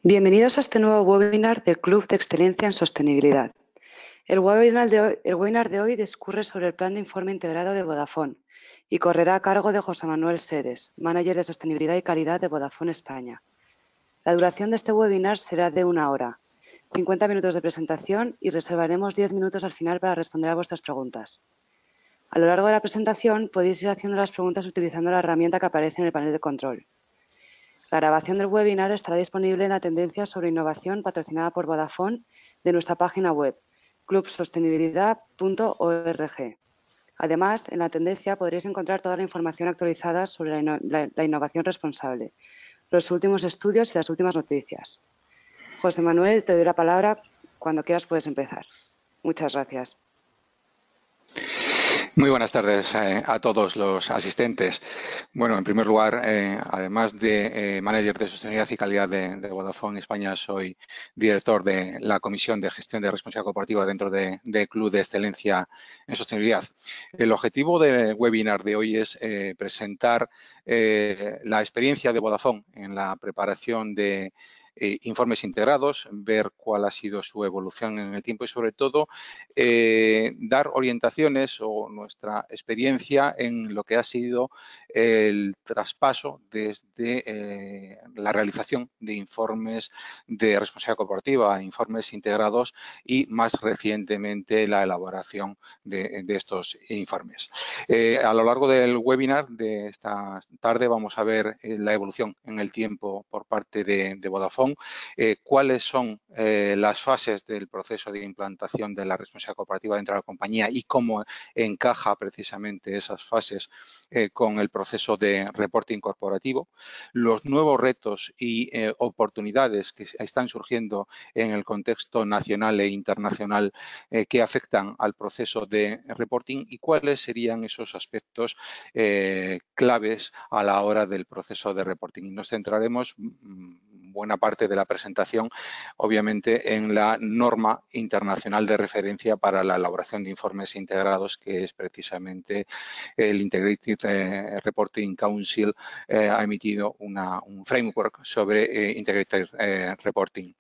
Bienvenidos a este nuevo webinar del Club de Excelencia en Sostenibilidad. El webinar de hoy discurre sobre el plan de informe integrado de Vodafone y correrá a cargo de José Manuel Sedes, Manager de Sostenibilidad y Calidad de Vodafone España. La duración de este webinar será de 1 hora, 50 minutos de presentación y reservaremos 10 minutos al final para responder a vuestras preguntas. A lo largo de la presentación podéis ir haciendo las preguntas utilizando la herramienta que aparece en el panel de control. La grabación del webinar estará disponible en la tendencia sobre innovación patrocinada por Vodafone de nuestra página web, clubsostenibilidad.org. Además, en la tendencia podréis encontrar toda la información actualizada sobre la innovación responsable, los últimos estudios y las últimas noticias. José Manuel, te doy la palabra. Cuando quieras puedes empezar. Muchas gracias. Muy buenas tardes a todos los asistentes. Bueno, en primer lugar, además de Manager de Sostenibilidad y Calidad de Vodafone España, soy director de la Comisión de Gestión de Responsabilidad Corporativa dentro del Club de Excelencia en Sostenibilidad. El objetivo del webinar de hoy es presentar la experiencia de Vodafone en la preparación de informes integrados, ver cuál ha sido su evolución en el tiempo y, sobre todo, dar orientaciones o nuestra experiencia en lo que ha sido el traspaso desde la realización de informes de responsabilidad corporativa, informes integrados y, más recientemente, la elaboración de estos informes. A lo largo del webinar de esta tarde vamos a ver la evolución en el tiempo por parte de Vodafone, cuáles son las fases del proceso de implantación de la responsabilidad corporativa dentro de la compañía y cómo encaja precisamente esas fases con el proceso de reporting corporativo, los nuevos retos y oportunidades que están surgiendo en el contexto nacional e internacional que afectan al proceso de reporting y cuáles serían esos aspectos claves a la hora del proceso de reporting. Nos centraremos buena parte de la presentación, obviamente, en la norma internacional de referencia para la elaboración de informes integrados, que es precisamente el Integrated Reporting Council. Ha emitido un framework sobre Integrated Reporting.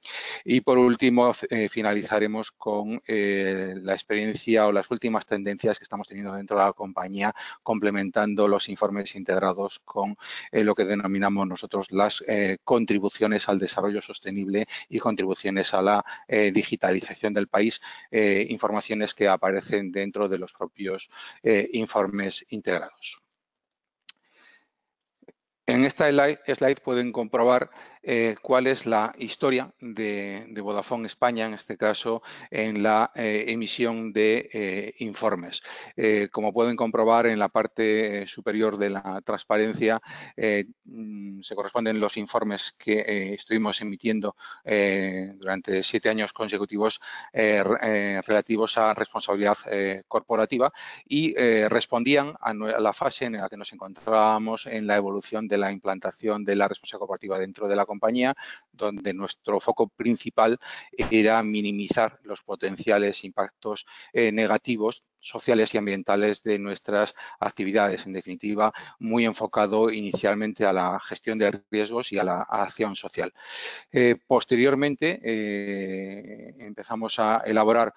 Y, por último, finalizaremos con la experiencia o las últimas tendencias que estamos teniendo dentro de la compañía, complementando los informes integrados con lo que denominamos nosotros las contribuciones al desarrollo sostenible y contribuciones a la digitalización del país, informaciones que aparecen dentro de los propios informes integrados. En esta slide pueden comprobar cuál es la historia de Vodafone España, en este caso, en la emisión de informes. Como pueden comprobar, en la parte superior de la transparencia se corresponden los informes que estuvimos emitiendo durante 7 años consecutivos relativos a responsabilidad corporativa y respondían a la fase en la que nos encontrábamos en la evolución de la implantación de la responsabilidad corporativa dentro de la compañía, donde nuestro foco principal era minimizar los potenciales impactos negativos sociales y ambientales de nuestras actividades. En definitiva, muy enfocado inicialmente a la gestión de riesgos y a la acción social. Posteriormente, empezamos a elaborar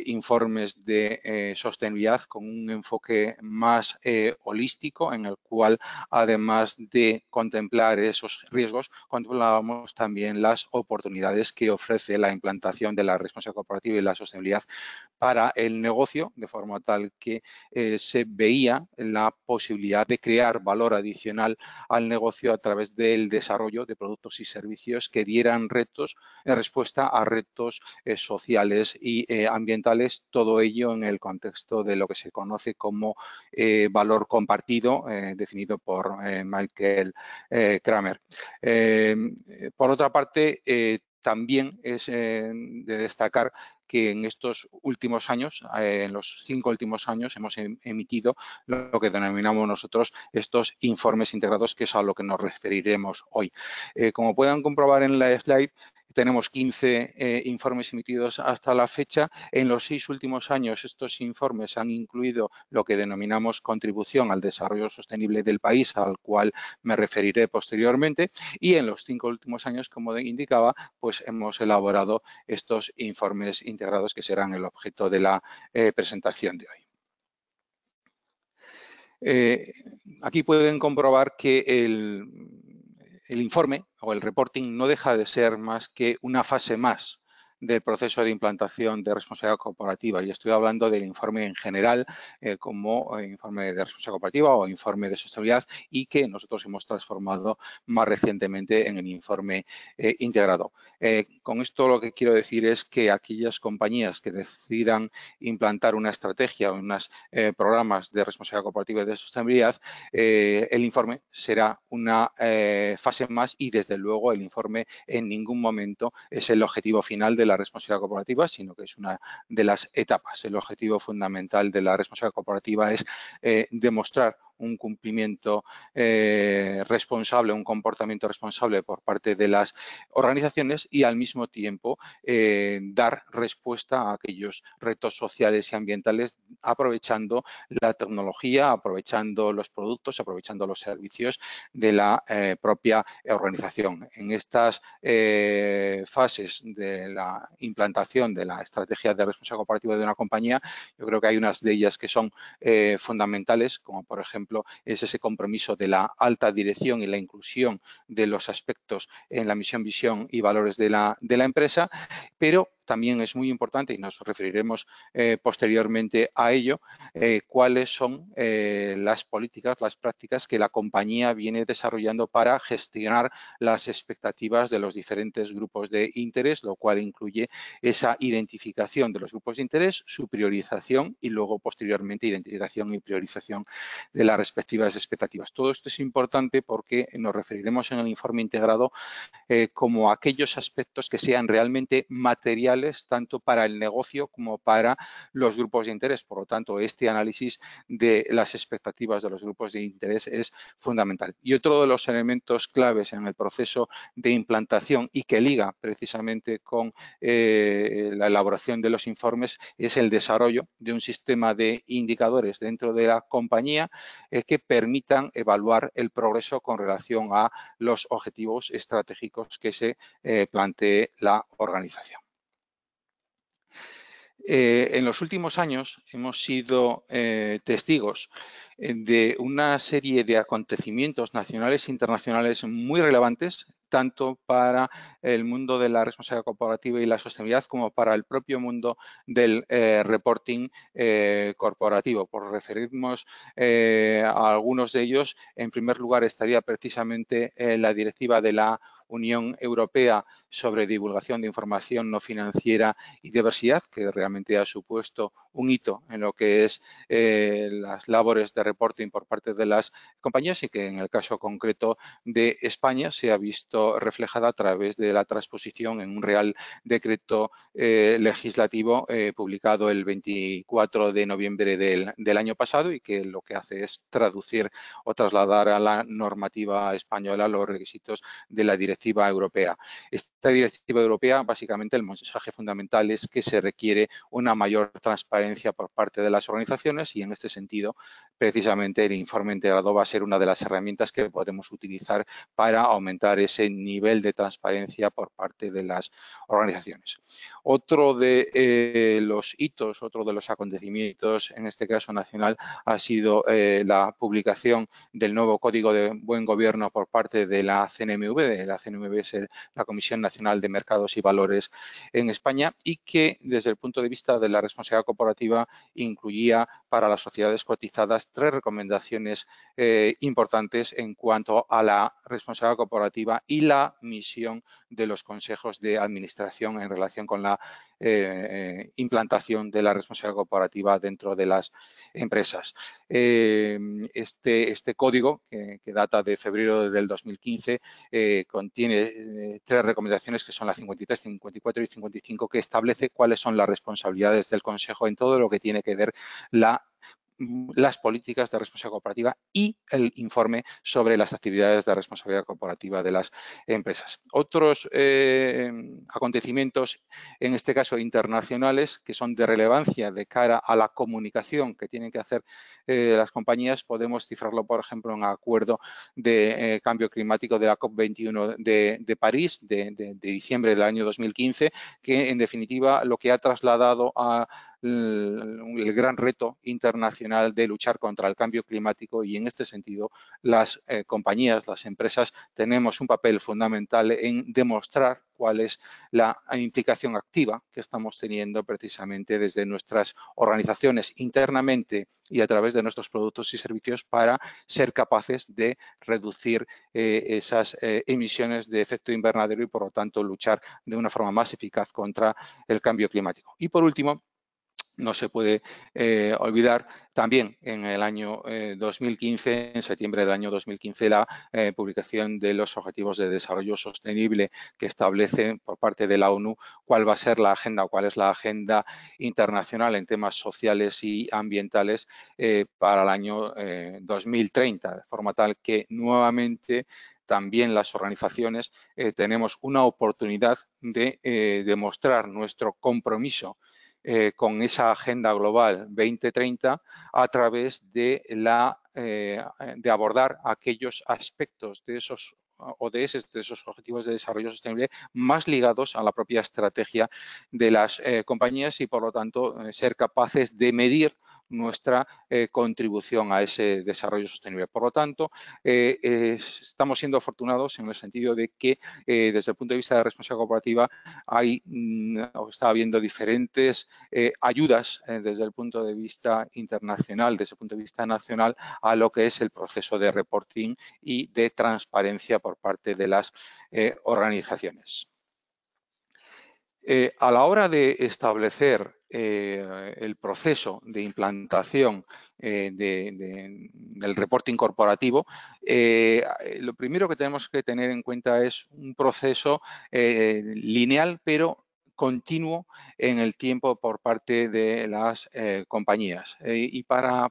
informes de sostenibilidad con un enfoque más holístico, en el cual, además de contemplar esos riesgos, contemplábamos también las oportunidades que ofrece la implantación de la responsabilidad corporativa y la sostenibilidad para el negocio, de forma tal que se veía la posibilidad de crear valor adicional al negocio a través del desarrollo de productos y servicios que dieran respuesta a retos sociales y ambientales, todo ello en el contexto de lo que se conoce como valor compartido, definido por Michael Kramer. Por otra parte, también es de destacar que en estos últimos años, en los 5 últimos años, hemos emitido lo que denominamos nosotros estos informes integrados, que es a lo que nos referiremos hoy. Como puedan comprobar en la slide, tenemos 15 informes emitidos hasta la fecha. En los 6 últimos años estos informes han incluido lo que denominamos contribución al desarrollo sostenible del país, al cual me referiré posteriormente, y en los 5 últimos años, como indicaba, pues hemos elaborado estos informes integrados que serán el objeto de la presentación de hoy. Aquí pueden comprobar que el informe o el reporting no deja de ser más que una fase más del proceso de implantación de responsabilidad corporativa, y estoy hablando del informe en general como informe de responsabilidad corporativa o informe de sostenibilidad, y que nosotros hemos transformado más recientemente en el informe integrado. Con esto lo que quiero decir es que aquellas compañías que decidan implantar una estrategia o unos programas de responsabilidad corporativa y de sostenibilidad, el informe será una fase más, y desde luego el informe en ningún momento es el objetivo final de la responsabilidad corporativa, sino que es una de las etapas. El objetivo fundamental de la responsabilidad corporativa es demostrar un cumplimiento responsable, un comportamiento responsable por parte de las organizaciones, y al mismo tiempo dar respuesta a aquellos retos sociales y ambientales aprovechando la tecnología, aprovechando los productos, aprovechando los servicios de la propia organización. En estas fases de la implantación de la estrategia de responsabilidad corporativa de una compañía, yo creo que hay unas de ellas que son fundamentales, como por ejemplo es ese compromiso de la alta dirección y la inclusión de los aspectos en la misión, visión y valores de la empresa, pero también es muy importante, y nos referiremos posteriormente a ello, cuáles son las políticas, las prácticas que la compañía viene desarrollando para gestionar las expectativas de los diferentes grupos de interés, lo cual incluye esa identificación de los grupos de interés, su priorización y luego posteriormente identificación y priorización de las respectivas expectativas. Todo esto es importante porque nos referiremos en el informe integrado como aquellos aspectos que sean realmente materiales tanto para el negocio como para los grupos de interés. Por lo tanto, este análisis de las expectativas de los grupos de interés es fundamental. Y otro de los elementos claves en el proceso de implantación y que liga precisamente con la elaboración de los informes es el desarrollo de un sistema de indicadores dentro de la compañía que permitan evaluar el progreso con relación a los objetivos estratégicos que se plantee la organización. En los últimos años hemos sido testigos de una serie de acontecimientos nacionales e internacionales muy relevantes, tanto para el mundo de la responsabilidad corporativa y la sostenibilidad como para el propio mundo del reporting corporativo. Por referirnos a algunos de ellos, en primer lugar estaría precisamente la directiva de la Unión Europea sobre divulgación de información no financiera y diversidad, que realmente ha supuesto un hito en lo que es las labores de reporting por parte de las compañías, y que en el caso concreto de España se ha visto reflejada a través de la transposición en un Real Decreto legislativo publicado el 24 de noviembre del año pasado, y que lo que hace es traducir o trasladar a la normativa española los requisitos de la directiva europea. Esta directiva europea, básicamente el mensaje fundamental es que se requiere una mayor transparencia por parte de las organizaciones, y en este sentido precisamente el informe integrado va a ser una de las herramientas que podemos utilizar para aumentar ese nivel de transparencia por parte de las organizaciones. Otro de los hitos, otro de los acontecimientos, en este caso nacional, ha sido la publicación del nuevo Código de Buen Gobierno por parte de la CNMV. La CNMV es la Comisión Nacional de Mercados y Valores en España, y que desde el punto de vista de la responsabilidad corporativa incluía para las sociedades cotizadas 3 recomendaciones importantes en cuanto a la responsabilidad corporativa y la misión de los consejos de administración en relación con la implantación de la responsabilidad corporativa dentro de las empresas. Este código, que data de febrero del 2015, contiene 3 recomendaciones, que son la 53, 54 y 55, que establece cuáles son las responsabilidades del Consejo en todo lo que tiene que ver la las políticas de responsabilidad corporativa y el informe sobre las actividades de responsabilidad corporativa de las empresas. Otros acontecimientos, en este caso internacionales, que son de relevancia de cara a la comunicación que tienen que hacer las compañías, podemos cifrarlo, por ejemplo, en el acuerdo de cambio climático de la COP21 de París de diciembre del año 2015, que en definitiva lo que ha trasladado a el gran reto internacional de luchar contra el cambio climático, y en este sentido las compañías, las empresas, tenemos un papel fundamental en demostrar cuál es la implicación activa que estamos teniendo precisamente desde nuestras organizaciones internamente y a través de nuestros productos y servicios para ser capaces de reducir esas emisiones de efecto invernadero y, por lo tanto, luchar de una forma más eficaz contra el cambio climático. Y, por último, no se puede olvidar también en el año 2015, en septiembre del año 2015, la publicación de los Objetivos de Desarrollo Sostenible que establece por parte de la ONU cuál va a ser la agenda o cuál es la agenda internacional en temas sociales y ambientales para el año 2030, de forma tal que nuevamente también las organizaciones tenemos una oportunidad de demostrar nuestro compromiso con esa agenda global 2030 a través de abordar aquellos aspectos de esos objetivos de desarrollo sostenible más ligados a la propia estrategia de las compañías y, por lo tanto, ser capaces de medir nuestra contribución a ese desarrollo sostenible. Por lo tanto, estamos siendo afortunados en el sentido de que desde el punto de vista de responsabilidad corporativa está habiendo diferentes ayudas desde el punto de vista internacional, desde el punto de vista nacional, a lo que es el proceso de reporting y de transparencia por parte de las organizaciones. A la hora de establecer el proceso de implantación del reporting corporativo, lo primero que tenemos que tener en cuenta es un proceso lineal, pero continuo en el tiempo por parte de las compañías. Y para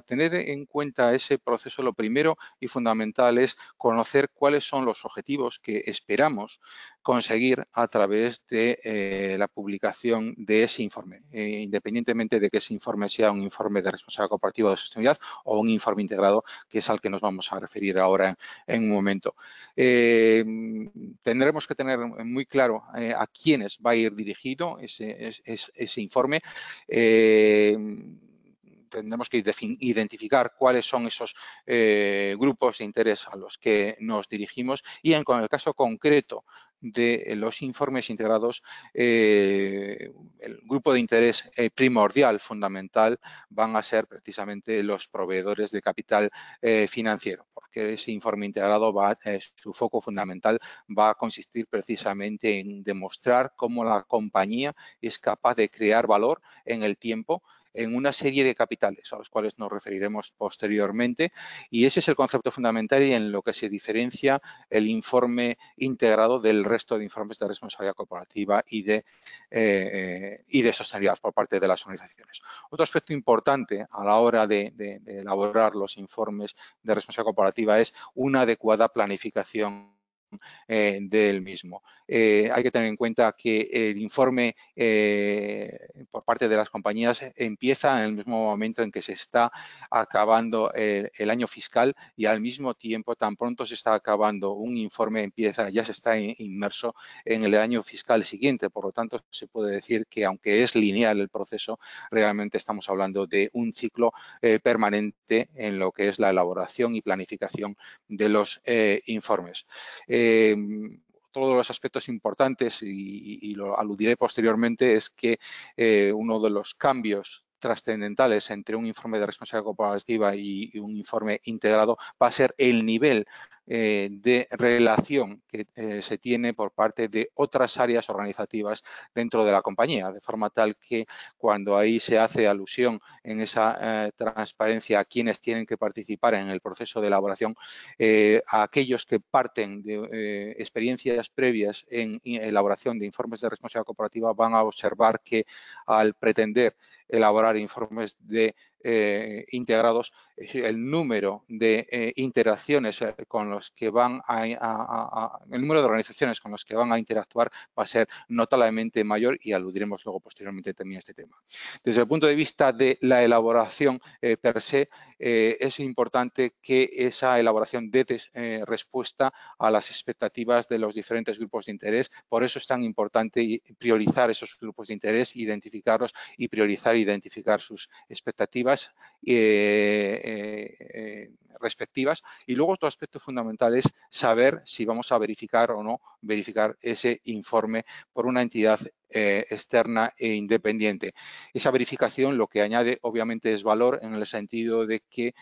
tener en cuenta ese proceso, lo primero y fundamental es conocer cuáles son los objetivos que esperamos conseguir a través de la publicación de ese informe, independientemente de que ese informe sea un informe de responsabilidad corporativa de sostenibilidad o un informe integrado, que es al que nos vamos a referir ahora en un momento. Tendremos que tener muy claro a quiénes va a ir dirigido ese informe. Tendremos que identificar cuáles son esos grupos de interés a los que nos dirigimos y en el caso concreto de los informes integrados, el grupo de interés primordial, fundamental, van a ser precisamente los proveedores de capital financiero, porque ese informe integrado su foco fundamental va a consistir precisamente en demostrar cómo la compañía es capaz de crear valor en el tiempo en una serie de capitales a los cuales nos referiremos posteriormente, y ese es el concepto fundamental y en lo que se diferencia el informe integrado del resto de informes de responsabilidad corporativa y de sostenibilidad por parte de las organizaciones. Otro aspecto importante a la hora de elaborar los informes de responsabilidad corporativa es una adecuada planificación del mismo. Hay que tener en cuenta que el informe por parte de las compañías empieza en el mismo momento en que se está acabando el año fiscal y al mismo tiempo, tan pronto se está acabando un informe, ya se está inmerso en el año fiscal siguiente. Por lo tanto, se puede decir que aunque es lineal el proceso, realmente estamos hablando de un ciclo permanente en lo que es la elaboración y planificación de los informes. Otro de los aspectos importantes, y lo aludiré posteriormente, es que uno de los cambios trascendentales entre un informe de responsabilidad corporativa y un informe integrado va a ser el nivel de relación que se tiene por parte de otras áreas organizativas dentro de la compañía, de forma tal que cuando ahí se hace alusión en esa transparencia a quienes tienen que participar en el proceso de elaboración, a aquellos que parten de experiencias previas en elaboración de informes de responsabilidad corporativa van a observar que al pretender elaborar informes de integrados, el número de interacciones con los que van el número de organizaciones con los que van a interactuar va a ser notablemente mayor, y aludiremos luego posteriormente también a este tema. Desde el punto de vista de la elaboración per se, es importante que esa elaboración dé respuesta a las expectativas de los diferentes grupos de interés. Por eso es tan importante priorizar esos grupos de interés, identificarlos y priorizar e identificar sus expectativas respectivas. Y luego otro aspecto fundamental es saber si vamos a verificar o no verificar ese informe por una entidad externa e independiente. Esa verificación lo que añade obviamente es valor, en el sentido de que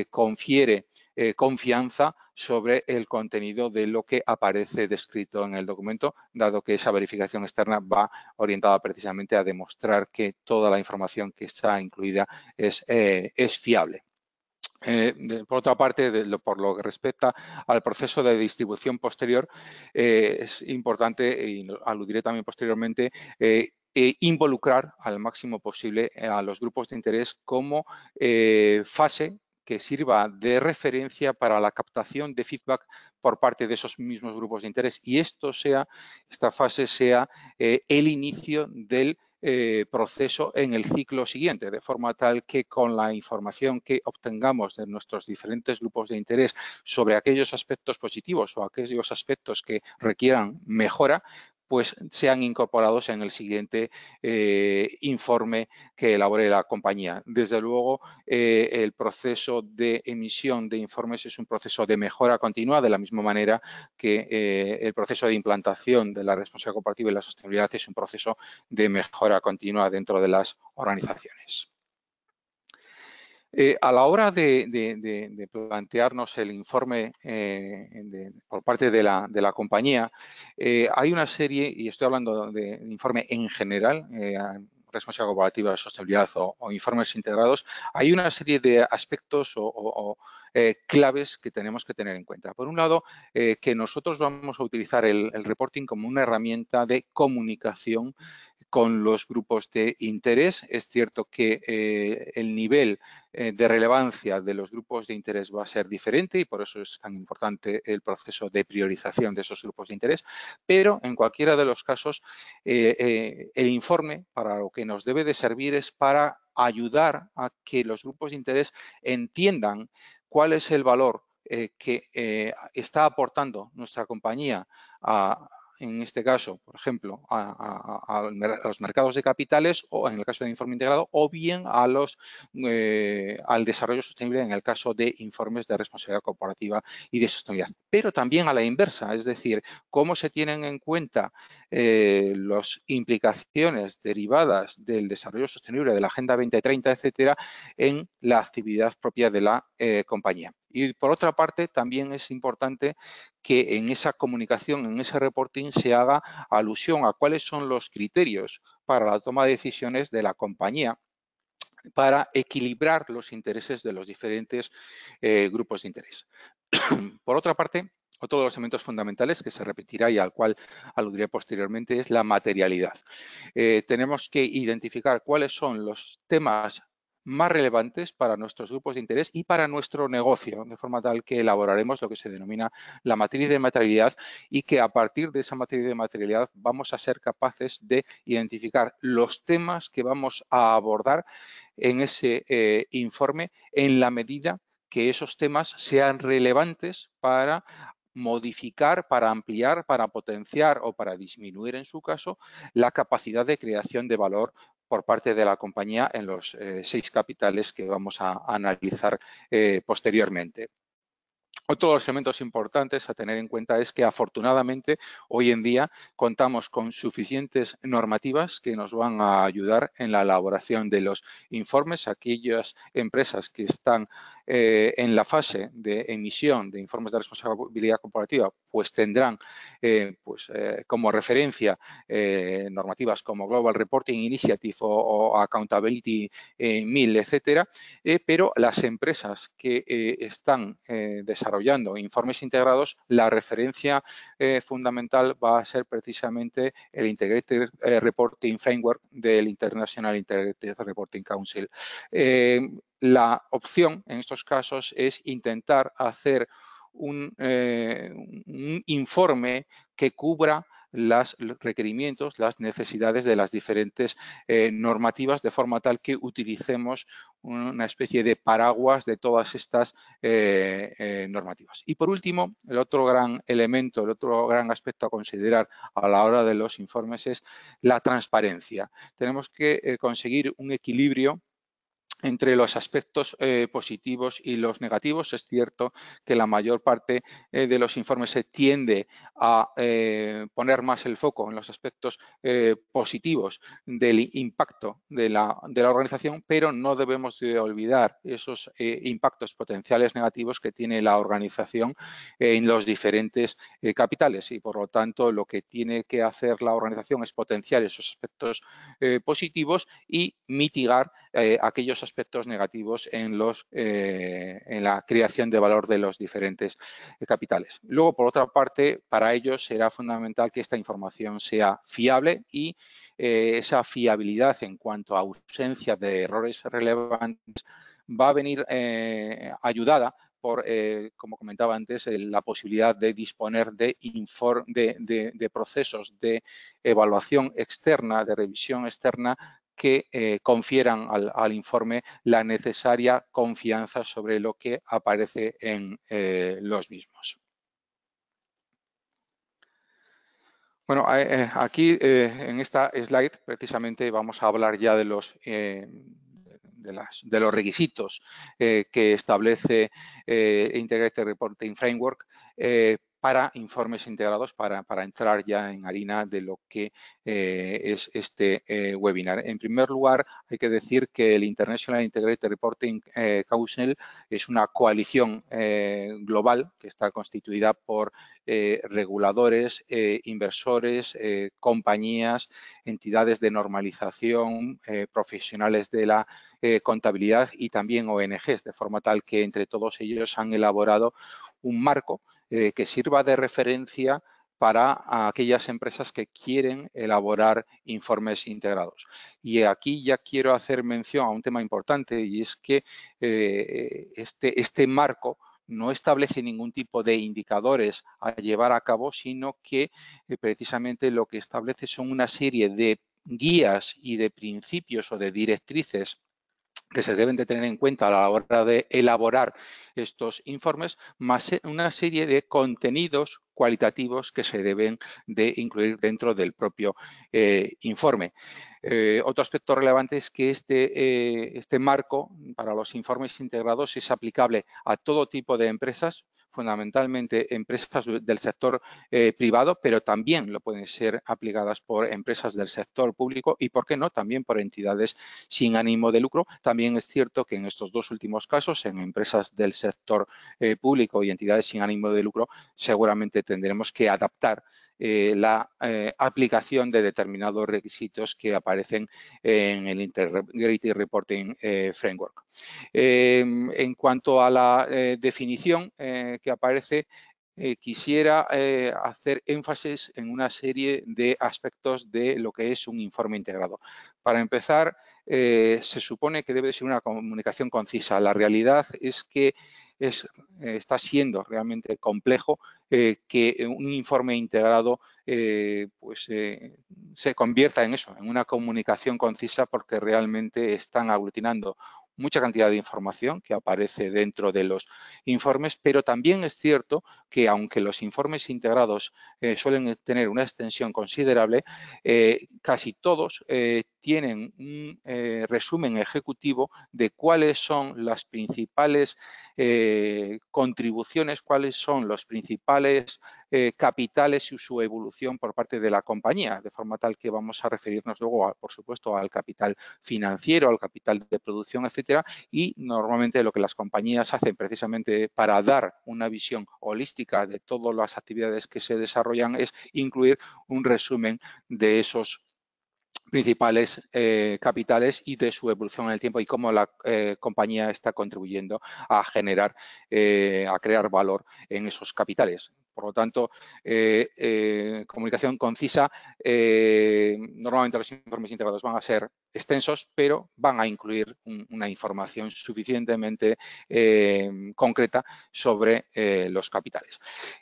confiere confianza sobre el contenido de lo que aparece descrito en el documento, dado que esa verificación externa va orientada precisamente a demostrar que toda la información que está incluida es fiable. Por otra parte, por lo que respecta al proceso de distribución posterior, es importante, y aludiré también posteriormente, involucrar al máximo posible a los grupos de interés como fase que sirva de referencia para la captación de feedback por parte de esos mismos grupos de interés, y esta fase sea el inicio del proceso en el ciclo siguiente, de forma tal que con la información que obtengamos de nuestros diferentes grupos de interés sobre aquellos aspectos positivos o aquellos aspectos que requieran mejora, pues sean incorporados en el siguiente informe que elabore la compañía. Desde luego, el proceso de emisión de informes es un proceso de mejora continua, de la misma manera que el proceso de implantación de la responsabilidad corporativa y la sostenibilidad es un proceso de mejora continua dentro de las organizaciones. A la hora de plantearnos el informe por parte de la compañía, hay una serie, y estoy hablando de informe en general, responsabilidad corporativa, sostenibilidad o informes integrados, hay una serie de aspectos o claves que tenemos que tener en cuenta. Por un lado, que nosotros vamos a utilizar el reporting como una herramienta de comunicación con los grupos de interés. Es cierto que el nivel de relevancia de los grupos de interés va a ser diferente, y por eso es tan importante el proceso de priorización de esos grupos de interés, pero en cualquiera de los casos el informe para lo que nos debe de servir es para ayudar a que los grupos de interés entiendan cuál es el valor que está aportando nuestra compañía en este caso, por ejemplo, a los mercados de capitales, o en el caso de informe integrado, o bien al desarrollo sostenible en el caso de informes de responsabilidad corporativa y de sostenibilidad. Pero también a la inversa, es decir, cómo se tienen en cuenta las implicaciones derivadas del desarrollo sostenible de la Agenda 2030, etcétera, en la actividad propia de la compañía. Y por otra parte, también es importante que en esa comunicación, en ese reporting, se haga alusión a cuáles son los criterios para la toma de decisiones de la compañía para equilibrar los intereses de los diferentes grupos de interés. Por otra parte, otro de los elementos fundamentales que se repetirá y al cual aludiré posteriormente es la materialidad. Tenemos que identificar cuáles son los temas más relevantes para nuestros grupos de interés y para nuestro negocio, de forma tal que elaboraremos lo que se denomina la matriz de materialidad, y que a partir de esa matriz de materialidad vamos a ser capaces de identificar los temas que vamos a abordar en ese informe, en la medida que esos temas sean relevantes para modificar, para ampliar, para potenciar o para disminuir, en su caso, la capacidad de creación de valor por parte de la compañía en los 6 capitales que vamos a analizar posteriormente. Otro de los elementos importantes a tener en cuenta es que, afortunadamente, hoy en día contamos con suficientes normativas que nos van a ayudar en la elaboración de los informes. Aquellas empresas que están en la fase de emisión de informes de responsabilidad corporativa, pues tendrán como referencia normativas como Global Reporting Initiative o Accountability 1000, etcétera, pero las empresas que están desarrollando informes integrados, la referencia fundamental va a ser precisamente el Integrated Reporting Framework del International Integrated Reporting Council. La opción en estos casos es intentar hacer un informe que cubra los requerimientos, las necesidades de las diferentes normativas, de forma tal que utilicemos una especie de paraguas de todas estas normativas. Y por último, el otro gran elemento, el otro gran aspecto a considerar a la hora de los informes es la transparencia. Tenemos que conseguir un equilibrio entre los aspectos positivos y los negativos. Es cierto que la mayor parte de los informes se tiende a poner más el foco en los aspectos positivos del impacto de la organización, pero no debemos de olvidar esos impactos potenciales negativos que tiene la organización en los diferentes capitales, y por lo tanto lo que tiene que hacer la organización es potenciar esos aspectos positivos y mitigar aquellos aspectos negativos en la creación de valor de los diferentes capitales. Luego, por otra parte, para ello será fundamental que esta información sea fiable y esa fiabilidad en cuanto a ausencia de errores relevantes va a venir ayudada por, como comentaba antes, la posibilidad de disponer de procesos de evaluación externa, de revisión externa, que confieran al informe la necesaria confianza sobre lo que aparece en los mismos. Bueno, aquí en esta slide precisamente vamos a hablar ya de los requisitos que establece Integrated Reporting Framework para informes integrados, para entrar ya en harina de lo que es este webinar. En primer lugar, hay que decir que el International Integrated Reporting Council es una coalición global que está constituida por reguladores, inversores, compañías, entidades de normalización, profesionales de la contabilidad y también ONGs, de forma tal que entre todos ellos han elaborado un marco que sirva de referencia para aquellas empresas que quieren elaborar informes integrados. Y aquí ya quiero hacer mención a un tema importante, y es que este marco no establece ningún tipo de indicadores a llevar a cabo, sino que precisamente lo que establece son una serie de guías y de principios o de directrices que se deben de tener en cuenta a la hora de elaborar estos informes, más una serie de contenidos cualitativos que se deben de incluir dentro del propio informe. Otro aspecto relevante es que este marco para los informes integrados es aplicable a todo tipo de empresas, fundamentalmente empresas del sector privado, pero también lo pueden ser aplicadas por empresas del sector público y, ¿por qué no?, también por entidades sin ánimo de lucro. También es cierto que en estos dos últimos casos, en empresas del sector público y entidades sin ánimo de lucro, seguramente tendremos que adaptar la aplicación de determinados requisitos que aparecen en el Integrated Reporting Framework. En cuanto a la definición que aparece, quisiera hacer énfasis en una serie de aspectos de lo que es un informe integrado. Para empezar, se supone que debe ser una comunicación concisa. La realidad es que está siendo realmente complejo que un informe integrado se convierta en eso, en una comunicación concisa, porque realmente están aglutinando mucha cantidad de información que aparece dentro de los informes, pero también es cierto que aunque los informes integrados suelen tener una extensión considerable, casi todos tienen un resumen ejecutivo de cuáles son las principales contribuciones, cuáles son los principales capitales y su evolución por parte de la compañía, de forma tal que vamos a referirnos luego, por supuesto, al capital financiero, al capital de producción, etcétera, y normalmente lo que las compañías hacen precisamente para dar una visión holística de todas las actividades que se desarrollan es incluir un resumen de esos principales capitales y de su evolución en el tiempo y cómo la compañía está contribuyendo a generar, a crear valor en esos capitales. Por lo tanto, comunicación concisa, normalmente los informes integrados van a ser extensos, pero van a incluir una información suficientemente concreta sobre los capitales.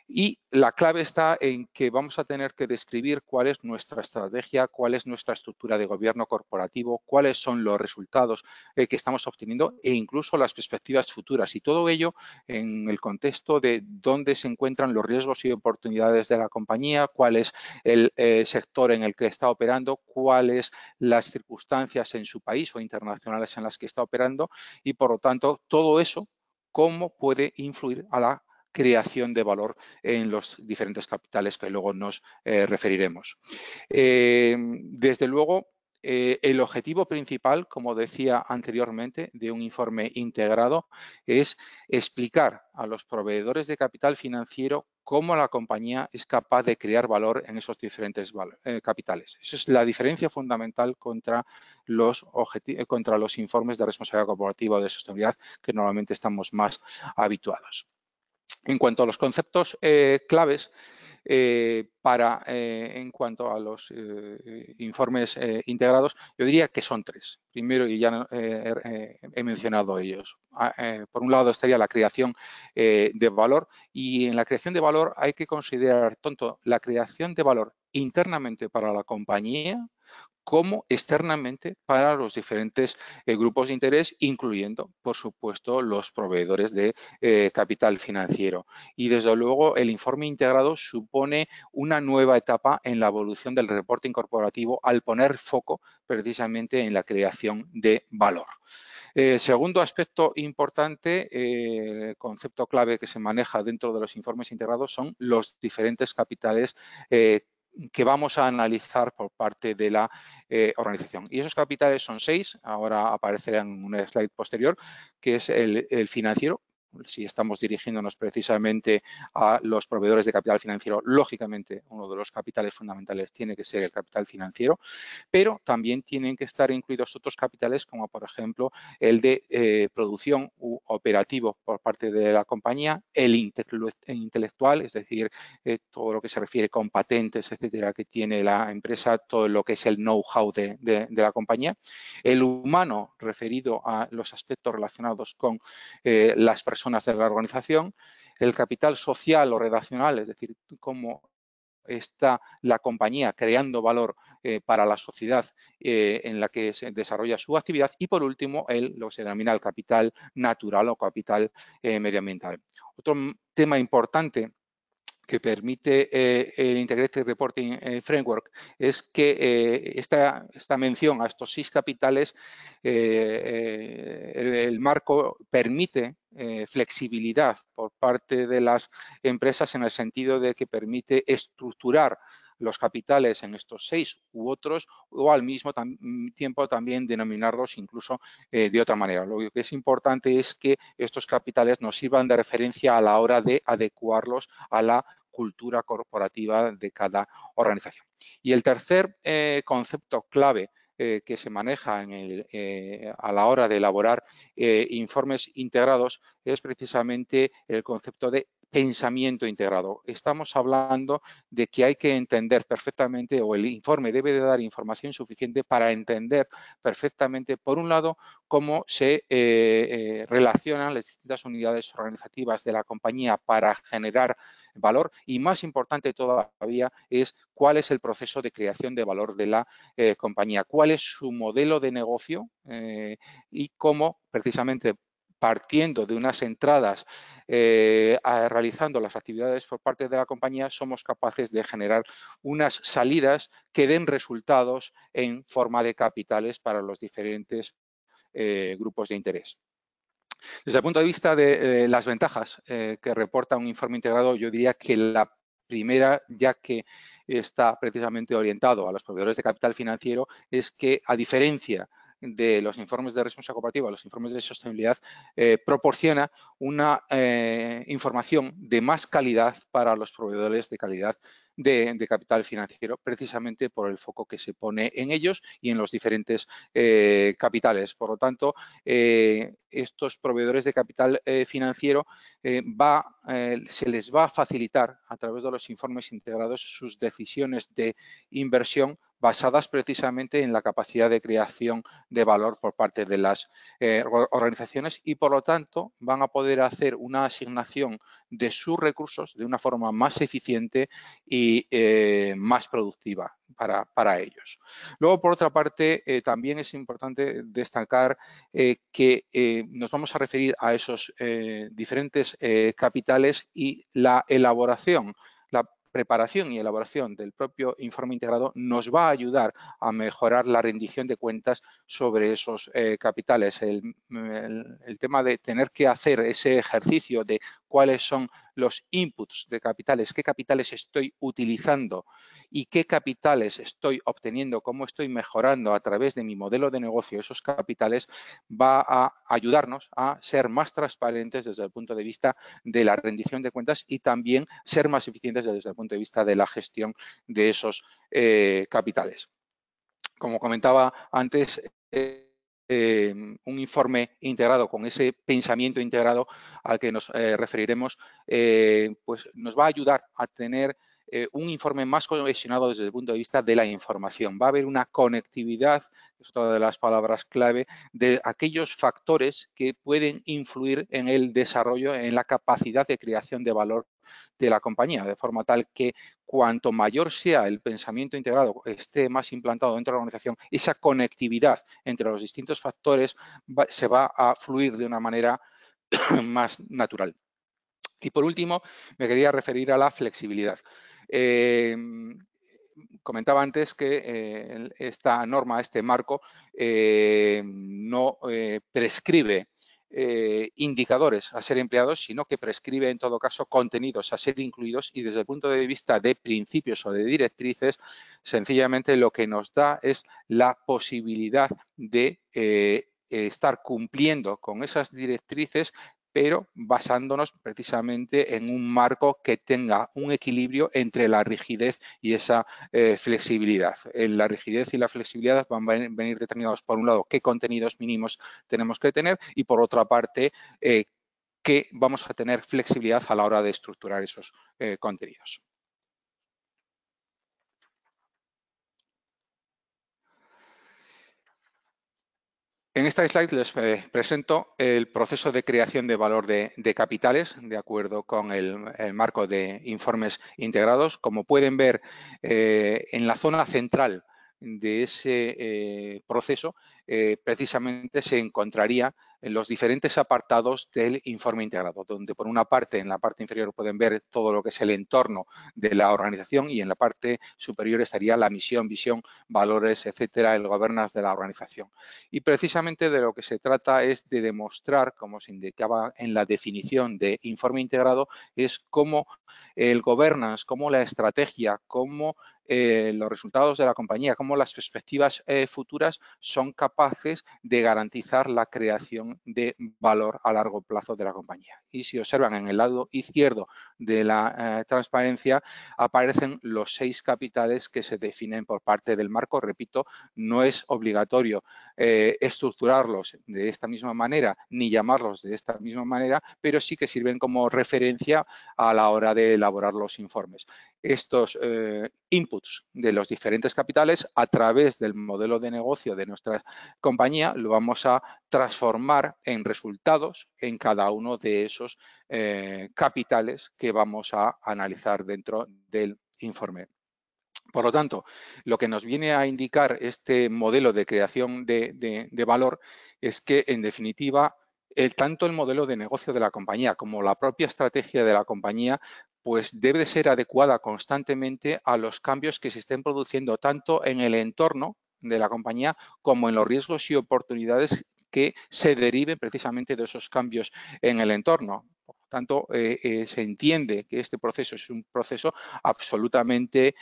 Y la clave está en que vamos a tener que describir cuál es nuestra estrategia, cuál es nuestra estructura de gobierno corporativo, cuáles son los resultados que estamos obteniendo e incluso las perspectivas futuras. Y todo ello en el contexto de dónde se encuentran los riesgos y oportunidades de la compañía, cuál es el sector en el que está operando, cuáles las circunstancias en su país o internacionales en las que está operando y, por lo tanto, todo eso, cómo puede influir a la creación de valor en los diferentes capitales que luego nos referiremos. Desde luego, el objetivo principal, como decía anteriormente, de un informe integrado es explicar a los proveedores de capital financiero cómo la compañía es capaz de crear valor en esos diferentes capitales. Esa es la diferencia fundamental contra los informes de responsabilidad corporativa o de sostenibilidad que normalmente estamos más habituados. En cuanto a los conceptos claves, en cuanto a los informes integrados, yo diría que son tres. Primero, y ya he mencionado ellos, por un lado estaría la creación de valor y en la creación de valor hay que considerar tanto la creación de valor internamente para la compañía como externamente para los diferentes grupos de interés, incluyendo, por supuesto, los proveedores de capital financiero. Y, desde luego, el informe integrado supone una nueva etapa en la evolución del reporting corporativo al poner foco precisamente en la creación de valor. Segundo aspecto importante, el concepto clave que se maneja dentro de los informes integrados son los diferentes capitales que vamos a analizar por parte de la organización. Y esos capitales son 6, ahora aparecerán en un slide posterior, que es el financiero. Si estamos dirigiéndonos precisamente a los proveedores de capital financiero, lógicamente uno de los capitales fundamentales tiene que ser el capital financiero, pero también tienen que estar incluidos otros capitales como, por ejemplo, el de producción u operativo por parte de la compañía, el intelectual, es decir, todo lo que se refiere con patentes, etcétera, que tiene la empresa, todo lo que es el know-how de la compañía, el humano referido a los aspectos relacionados con las personas de la organización, el capital social o relacional, es decir, cómo está la compañía creando valor para la sociedad en la que se desarrolla su actividad y, por último, lo que se denomina el capital natural o capital medioambiental. Otro tema importante que permite el Integrated Reporting Framework es que esta mención a estos 6 capitales, el marco permite flexibilidad por parte de las empresas en el sentido de que permite estructurar los capitales en estos 6 u otros o al mismo tiempo también denominarlos incluso de otra manera. Lo que es importante es que estos capitales nos sirvan de referencia a la hora de adecuarlos a la cultura corporativa de cada organización. Y el tercer concepto clave que se maneja a la hora de elaborar informes integrados es precisamente el concepto de pensamiento integrado. Estamos hablando de que hay que entender perfectamente, o el informe debe de dar información suficiente para entender perfectamente, por un lado, cómo se relacionan las distintas unidades organizativas de la compañía para generar valor y, más importante todavía, es cuál es el proceso de creación de valor de la compañía, cuál es su modelo de negocio y cómo precisamente partiendo de unas entradas, realizando las actividades por parte de la compañía, somos capaces de generar unas salidas que den resultados en forma de capitales para los diferentes grupos de interés. Desde el punto de vista de las ventajas que reporta un informe integrado, yo diría que la primera, ya que está precisamente orientado a los proveedores de capital financiero, es que, a diferencia de los informes de responsabilidad corporativa, los informes de sostenibilidad, proporciona una información de más calidad para los proveedores de calidad de capital financiero, precisamente por el foco que se pone en ellos y en los diferentes capitales. Por lo tanto, estos proveedores de capital financiero se les va a facilitar a través de los informes integrados sus decisiones de inversión basadas precisamente en la capacidad de creación de valor por parte de las organizaciones y, por lo tanto, van a poder hacer una asignación de sus recursos de una forma más eficiente y más productiva para ellos. Luego, por otra parte, también es importante destacar que nos vamos a referir a esos diferentes capitales y la elaboración, la preparación y elaboración del propio informe integrado nos va a ayudar a mejorar la rendición de cuentas sobre esos capitales. El tema de tener que hacer ese ejercicio de cuáles son los inputs de capitales, qué capitales estoy utilizando y qué capitales estoy obteniendo, cómo estoy mejorando a través de mi modelo de negocio esos capitales, va a ayudarnos a ser más transparentes desde el punto de vista de la rendición de cuentas y también ser más eficientes desde el punto de vista de la gestión de esos capitales. Como comentaba antes, un informe integrado con ese pensamiento integrado al que nos referiremos, pues nos va a ayudar a tener un informe más cohesionado desde el punto de vista de la información. Va a haber una conectividad, es otra de las palabras clave, de aquellos factores que pueden influir en el desarrollo, en la capacidad de creación de valor de la compañía, de forma tal que cuanto mayor sea el pensamiento integrado, esté más implantado dentro de la organización, esa conectividad entre los distintos factores se va a fluir de una manera más natural. Y por último, me quería referir a la flexibilidad. Comentaba antes que esta norma, este marco, no prescribe indicadores a ser empleados, sino que prescribe en todo caso contenidos a ser incluidos y desde el punto de vista de principios o de directrices, sencillamente lo que nos da es la posibilidad de estar cumpliendo con esas directrices, pero basándonos precisamente en un marco que tenga un equilibrio entre la rigidez y esa flexibilidad. La rigidez y la flexibilidad van a venir determinados, por un lado, qué contenidos mínimos tenemos que tener y, por otra parte, que vamos a tener flexibilidad a la hora de estructurar esos contenidos. En esta slide les presento el proceso de creación de valor de capitales de acuerdo con el marco de informes integrados. Como pueden ver, en la zona central de ese proceso precisamente se encontraría en los diferentes apartados del informe integrado, donde por una parte, en la parte inferior pueden ver todo lo que es el entorno de la organización y en la parte superior estaría la misión, visión, valores, etcétera, el governance de la organización. Y precisamente de lo que se trata es de demostrar, como se indicaba en la definición de informe integrado, es cómo el governance, cómo la estrategia, cómo los resultados de la compañía, cómo las perspectivas futuras son capaces de garantizar la creación de valor a largo plazo de la compañía. Y si observan en el lado izquierdo de la transparencia, aparecen los 6 capitales que se definen por parte del marco. Repito, no es obligatorio estructurarlos de esta misma manera ni llamarlos de esta misma manera, pero sí que sirven como referencia a la hora de elaborar los informes. Estos inputs de los diferentes capitales a través del modelo de negocio de nuestra compañía lo vamos a transformar en resultados en cada uno de esos capitales que vamos a analizar dentro del informe. Por lo tanto, lo que nos viene a indicar este modelo de creación de valor es que, en definitiva, tanto el modelo de negocio de la compañía como la propia estrategia de la compañía pues debe de ser adecuada constantemente a los cambios que se estén produciendo tanto en el entorno de la compañía como en los riesgos y oportunidades que se deriven precisamente de esos cambios en el entorno. Por lo tanto, se entiende que este proceso es un proceso absolutamente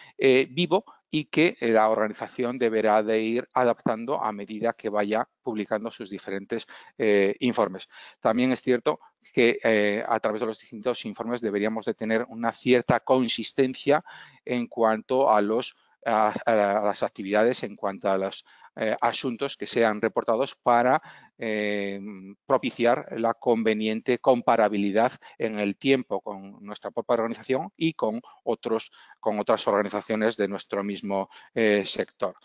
vivo y que la organización deberá de ir adaptando a medida que vaya publicando sus diferentes informes. También es cierto que a través de los distintos informes deberíamos de tener una cierta consistencia en cuanto a las actividades, en cuanto a los asuntos que sean reportados para propiciar la conveniente comparabilidad en el tiempo con nuestra propia organización y con otras organizaciones de nuestro mismo sector.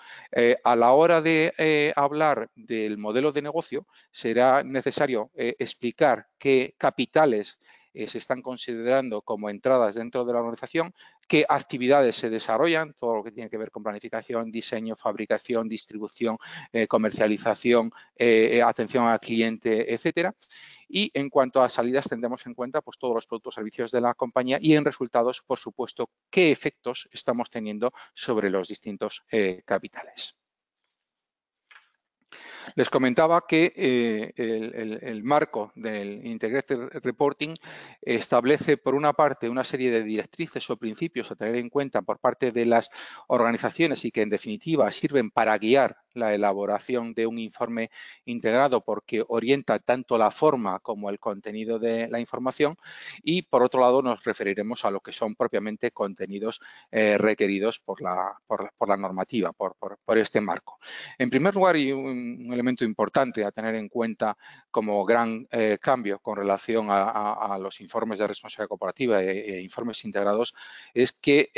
A la hora de hablar del modelo de negocio, será necesario explicar qué capitales se están considerando como entradas dentro de la organización, qué actividades se desarrollan, todo lo que tiene que ver con planificación, diseño, fabricación, distribución, comercialización, atención al cliente, etcétera. Y en cuanto a salidas, tendremos en cuenta pues, todos los productos y servicios de la compañía y en resultados, por supuesto, qué efectos estamos teniendo sobre los distintos capitales. Les comentaba que el marco del Integrated Reporting establece, por una parte, una serie de directrices o principios a tener en cuenta por parte de las organizaciones y que, en definitiva, sirven para guiar la elaboración de un informe integrado porque orienta tanto la forma como el contenido de la información y, por otro lado, nos referiremos a lo que son propiamente contenidos requeridos por la normativa, por este marco. En primer lugar, y un elemento importante a tener en cuenta como gran cambio con relación a los informes de responsabilidad corporativa e informes integrados es que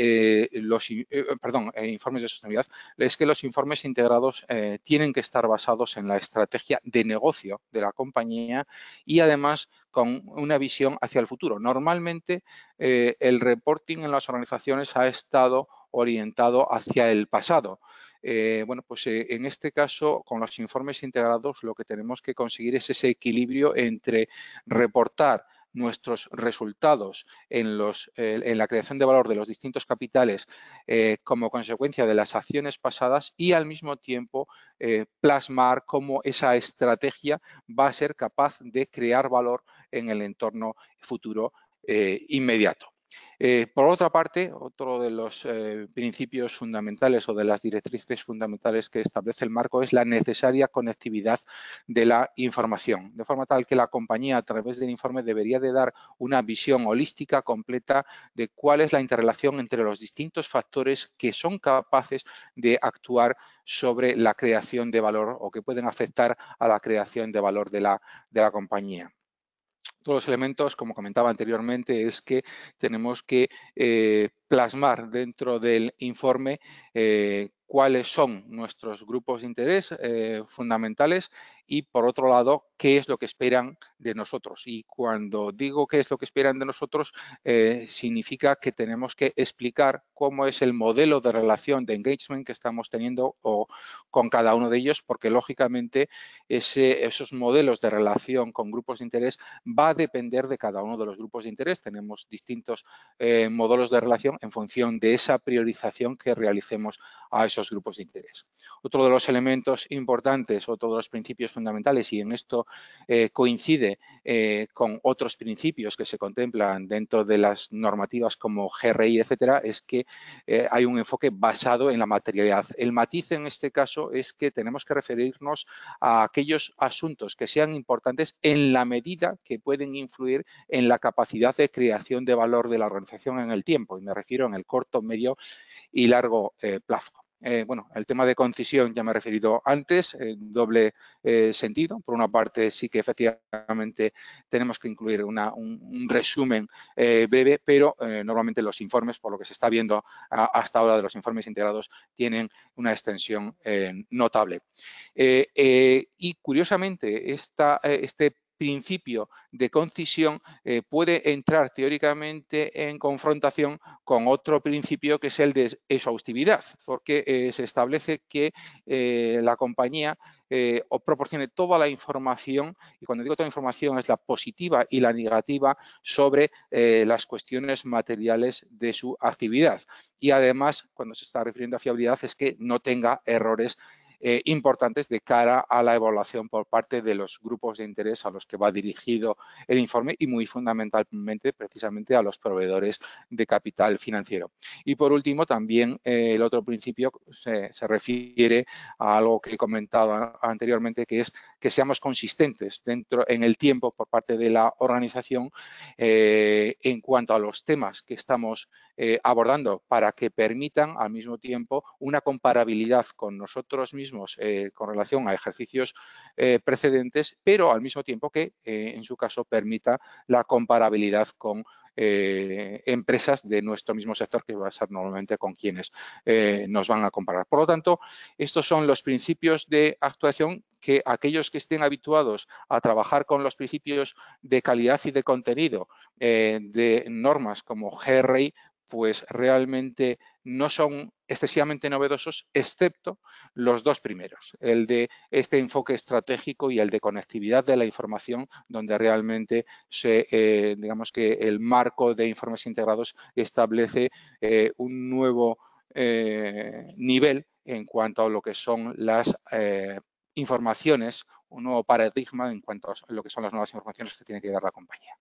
informes de sostenibilidad, es que los informes integrados tienen que estar basados en la estrategia de negocio de la compañía y además con una visión hacia el futuro. Normalmente el reporting en las organizaciones ha estado orientado hacia el pasado. En este caso, con los informes integrados, lo que tenemos que conseguir es ese equilibrio entre reportar nuestros resultados en la creación de valor de los distintos capitales como consecuencia de las acciones pasadas y al mismo tiempo plasmar cómo esa estrategia va a ser capaz de crear valor en el entorno futuro inmediato. Por otra parte, otro de los principios fundamentales o de las directrices fundamentales que establece el marco es la necesaria conectividad de la información, de forma tal que la compañía a través del informe debería de dar una visión holística completa de cuál es la interrelación entre los distintos factores que son capaces de actuar sobre la creación de valor o que pueden afectar a la creación de valor de la compañía. Todos los elementos, como comentaba anteriormente, es que tenemos que plasmar dentro del informe cuáles son nuestros grupos de interés fundamentales y, por otro lado, qué es lo que esperan de nosotros. Y cuando digo qué es lo que esperan de nosotros, significa que tenemos que explicar cómo es el modelo de relación de engagement que estamos teniendo con cada uno de ellos, porque, lógicamente, esos modelos de relación con grupos de interés va a depender de cada uno de los grupos de interés. Tenemos distintos modelos de relación en función de esa priorización que realicemos a esos grupos de interés. Otro de los elementos importantes, otro de los principios fundamentales, y en esto coincide con otros principios que se contemplan dentro de las normativas como GRI, etcétera, es que hay un enfoque basado en la materialidad. El matiz en este caso es que tenemos que referirnos a aquellos asuntos que sean importantes en la medida que pueden influir en la capacidad de creación de valor de la organización en el tiempo, y me refiero en el corto, medio y largo plazo. El tema de concisión ya me he referido antes, en doble sentido. Por una parte, sí que efectivamente tenemos que incluir un resumen breve, pero normalmente los informes, por lo que se está viendo hasta ahora de los informes integrados, tienen una extensión notable. Y curiosamente, este principio de concisión puede entrar teóricamente en confrontación con otro principio que es el de exhaustividad, porque se establece que la compañía o proporcione toda la información, y cuando digo toda la información es la positiva y la negativa sobre las cuestiones materiales de su actividad. Y además, cuando se está refiriendo a fiabilidad, es que no tenga errores importantes de cara a la evaluación por parte de los grupos de interés a los que va dirigido el informe y muy fundamentalmente precisamente a los proveedores de capital financiero. Y por último, también el otro principio se refiere a algo que he comentado anteriormente, que es que seamos consistentes en el tiempo por parte de la organización en cuanto a los temas que estamos abordando para que permitan al mismo tiempo una comparabilidad con nosotros mismos con relación a ejercicios precedentes, pero al mismo tiempo que en su caso permita la comparabilidad con empresas de nuestro mismo sector, que va a ser normalmente con quienes nos van a comparar. Por lo tanto, estos son los principios de actuación que aquellos que estén habituados a trabajar con los principios de calidad y de contenido de normas como GRI, pues realmente no son excesivamente novedosos, excepto los dos primeros, el de este enfoque estratégico y el de conectividad de la información, donde realmente digamos que el marco de informes integrados establece un nuevo nivel en cuanto a lo que son las informaciones, un nuevo paradigma en cuanto a lo que son las nuevas informaciones que tiene que dar la compañía.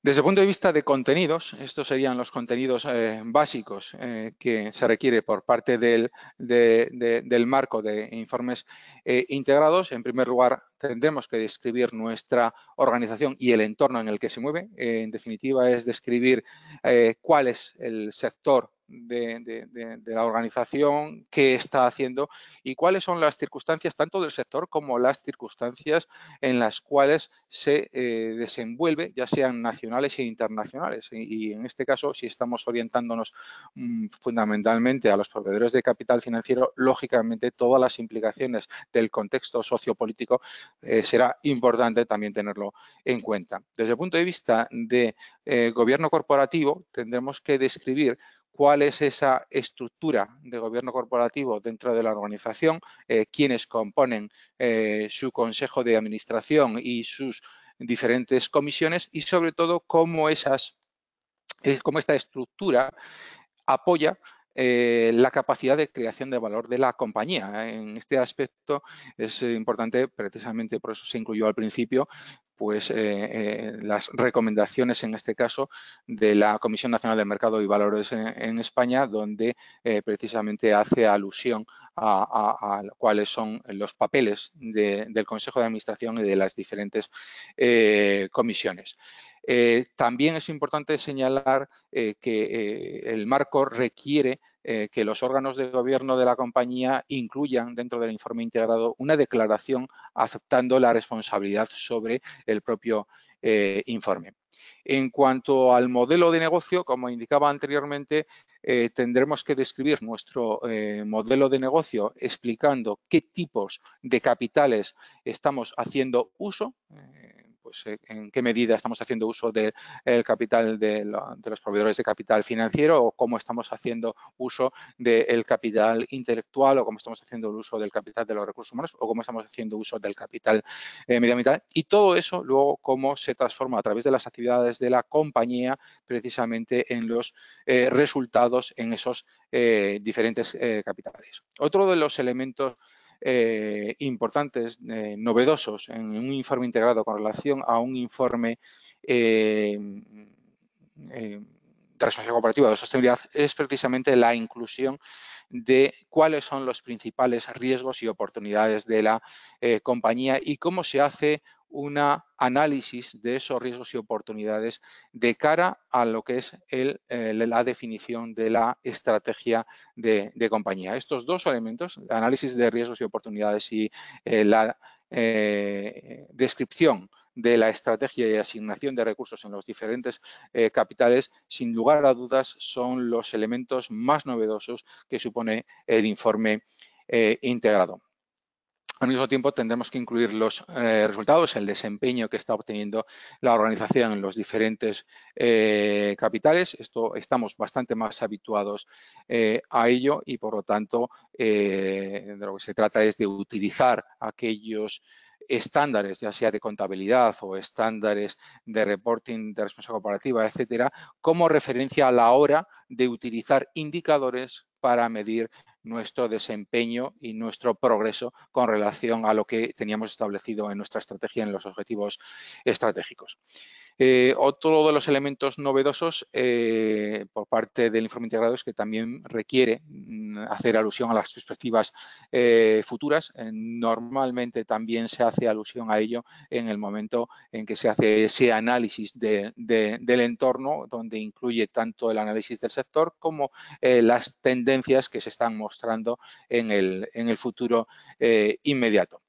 Desde el punto de vista de contenidos, estos serían los contenidos básicos que se requiere por parte del marco de informes integrados. En primer lugar, tendremos que describir nuestra organización y el entorno en el que se mueve. En definitiva, es describir cuál es el sector de la organización, qué está haciendo y cuáles son las circunstancias tanto del sector como las circunstancias en las cuales se desenvuelve, ya sean nacionales e internacionales. Y en este caso, si estamos orientándonos fundamentalmente a los proveedores de capital financiero, lógicamente todas las implicaciones del contexto sociopolítico será importante también tenerlo en cuenta. Desde el punto de vista de gobierno corporativo, tendremos que describir cuál es esa estructura de gobierno corporativo dentro de la organización, quiénes componen su consejo de administración y sus diferentes comisiones y sobre todo cómo esta estructura apoya la capacidad de creación de valor de la compañía. En este aspecto es importante, precisamente por eso se incluyó al principio, pues las recomendaciones en este caso de la Comisión Nacional del Mercado y Valores en España, donde precisamente hace alusión a cuáles son los papeles del Consejo de Administración y de las diferentes comisiones. También es importante señalar que el marco requiere que los órganos de gobierno de la compañía incluyan dentro del informe integrado una declaración aceptando la responsabilidad sobre el propio informe. En cuanto al modelo de negocio, como indicaba anteriormente, tendremos que describir nuestro modelo de negocio explicando qué tipos de capitales estamos haciendo uso, pues en qué medida estamos haciendo uso del capital de los proveedores de capital financiero o cómo estamos haciendo uso del capital intelectual o cómo estamos haciendo el uso del capital de los recursos humanos o cómo estamos haciendo uso del capital medioambiental y todo eso luego cómo se transforma a través de las actividades de la compañía precisamente en los resultados en esos diferentes capitales. Otro de los elementos importantes, novedosos en un informe integrado con relación a un informe de responsabilidad corporativa de sostenibilidad es precisamente la inclusión de cuáles son los principales riesgos y oportunidades de la compañía y cómo se hace un análisis de esos riesgos y oportunidades de cara a lo que es la definición de la estrategia de compañía. Estos dos elementos, análisis de riesgos y oportunidades y la descripción de la estrategia y asignación de recursos en los diferentes capitales, sin lugar a dudas, son los elementos más novedosos que supone el informe integrado. Al mismo tiempo, tendremos que incluir los resultados, el desempeño que está obteniendo la organización en los diferentes capitales. Estamos bastante más habituados a ello y, por lo tanto, de lo que se trata es de utilizar aquellos estándares, ya sea de contabilidad o estándares de reporting de responsabilidad corporativa, etcétera, como referencia a la hora de utilizar indicadores para medir nuestro desempeño y nuestro progreso con relación a lo que teníamos establecido en nuestra estrategia, en los objetivos estratégicos. Otro de los elementos novedosos por parte del informe integrado es que también requiere hacer alusión a las perspectivas futuras. Normalmente también se hace alusión a ello en el momento en que se hace ese análisis del entorno, donde incluye tanto el análisis del sector como las tendencias que se están mostrando en el futuro inmediato.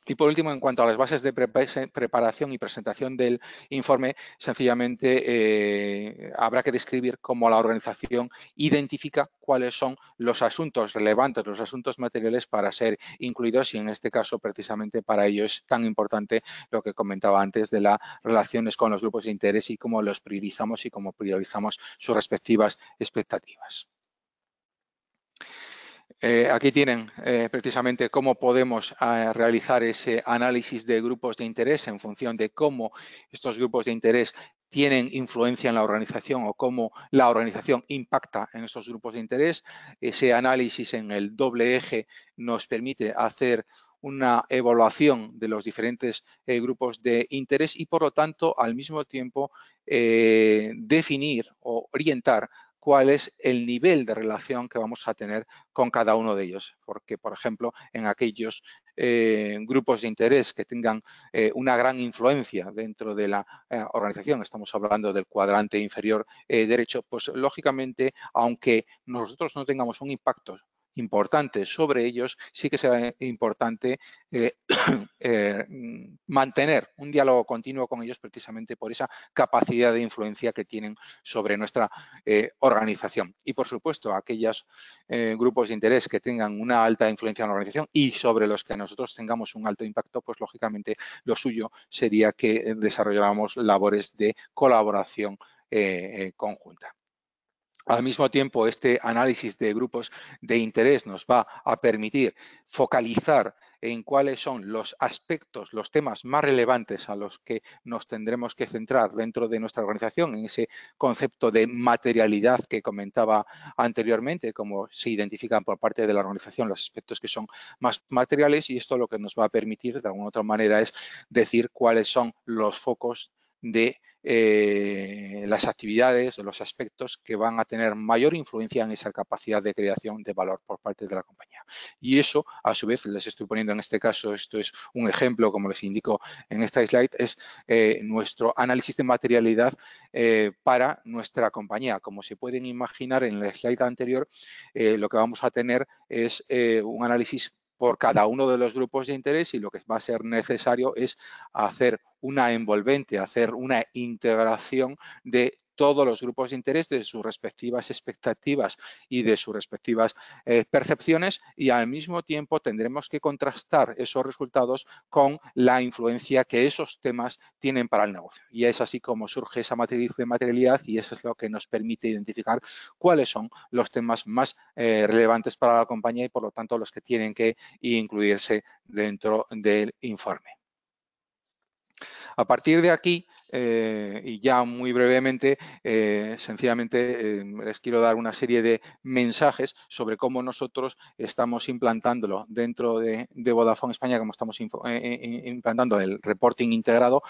Y por último, en cuanto a las bases de preparación y presentación del informe, sencillamente habrá que describir cómo la organización identifica cuáles son los asuntos relevantes, los asuntos materiales para ser incluidos y en este caso precisamente para ello es tan importante lo que comentaba antes de las relaciones con los grupos de interés y cómo los priorizamos y cómo priorizamos sus respectivas expectativas. Aquí tienen precisamente cómo podemos realizar ese análisis de grupos de interés en función de cómo estos grupos de interés tienen influencia en la organización o cómo la organización impacta en estos grupos de interés. Ese análisis en el doble eje nos permite hacer una evaluación de los diferentes grupos de interés y, por lo tanto, al mismo tiempo definir o orientar cuál es el nivel de relación que vamos a tener con cada uno de ellos. Porque, por ejemplo, en aquellos grupos de interés que tengan una gran influencia dentro de la organización, estamos hablando del cuadrante inferior derecho, pues lógicamente, aunque nosotros no tengamos un impacto importante sobre ellos, sí que será importante mantener un diálogo continuo con ellos precisamente por esa capacidad de influencia que tienen sobre nuestra organización. Y, por supuesto, aquellos grupos de interés que tengan una alta influencia en la organización y sobre los que nosotros tengamos un alto impacto, pues lógicamente lo suyo sería que desarrolláramos labores de colaboración conjunta. Al mismo tiempo, este análisis de grupos de interés nos va a permitir focalizar en cuáles son los aspectos, los temas más relevantes a los que nos tendremos que centrar dentro de nuestra organización, en ese concepto de materialidad que comentaba anteriormente, cómo se identifican por parte de la organización los aspectos que son más materiales, y esto lo que nos va a permitir de alguna otra manera es decir cuáles son los focos de las actividades o los aspectos que van a tener mayor influencia en esa capacidad de creación de valor por parte de la compañía. Y eso, a su vez, les estoy poniendo en este caso, esto es un ejemplo, como les indico en esta slide, es nuestro análisis de materialidad para nuestra compañía. Como se pueden imaginar en la slide anterior, lo que vamos a tener es un análisis por cada uno de los grupos de interés y lo que va a ser necesario es hacer una envolvente, hacer una integración de todos los grupos de interés, de sus respectivas expectativas y de sus respectivas percepciones y al mismo tiempo tendremos que contrastar esos resultados con la influencia que esos temas tienen para el negocio. Y es así como surge esa matriz de materialidad y eso es lo que nos permite identificar cuáles son los temas más relevantes para la compañía y por lo tanto los que tienen que incluirse dentro del informe. A partir de aquí, y ya muy brevemente, sencillamente les quiero dar una serie de mensajes sobre cómo nosotros estamos implantándolo dentro de Vodafone España, cómo estamos implantando el reporting integrado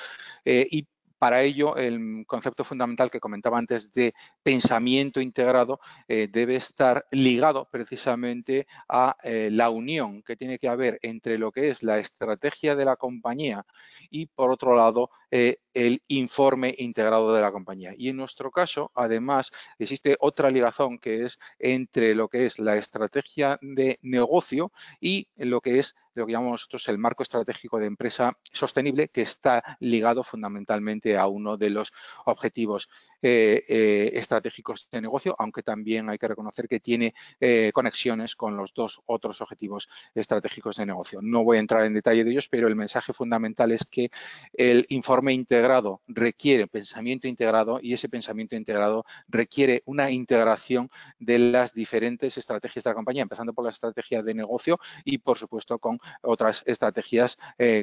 y para ello, el concepto fundamental que comentaba antes de pensamiento integrado debe estar ligado precisamente a la unión que tiene que haber entre lo que es la estrategia de la compañía y, por otro lado, el informe integrado de la compañía. Y en nuestro caso, además, existe otra ligazón que es entre lo que es la estrategia de negocio y lo que es lo que llamamos nosotros el marco estratégico de empresa sostenible, que está ligado fundamentalmente a uno de los objetivos estratégicos de negocio, aunque también hay que reconocer que tiene conexiones con los dos otros objetivos estratégicos de negocio. No voy a entrar en detalle de ellos, pero el mensaje fundamental es que el informe integrado requiere pensamiento integrado y ese pensamiento integrado requiere una integración de las diferentes estrategias de la compañía, empezando por la estrategia de negocio y, por supuesto, con otras estrategias,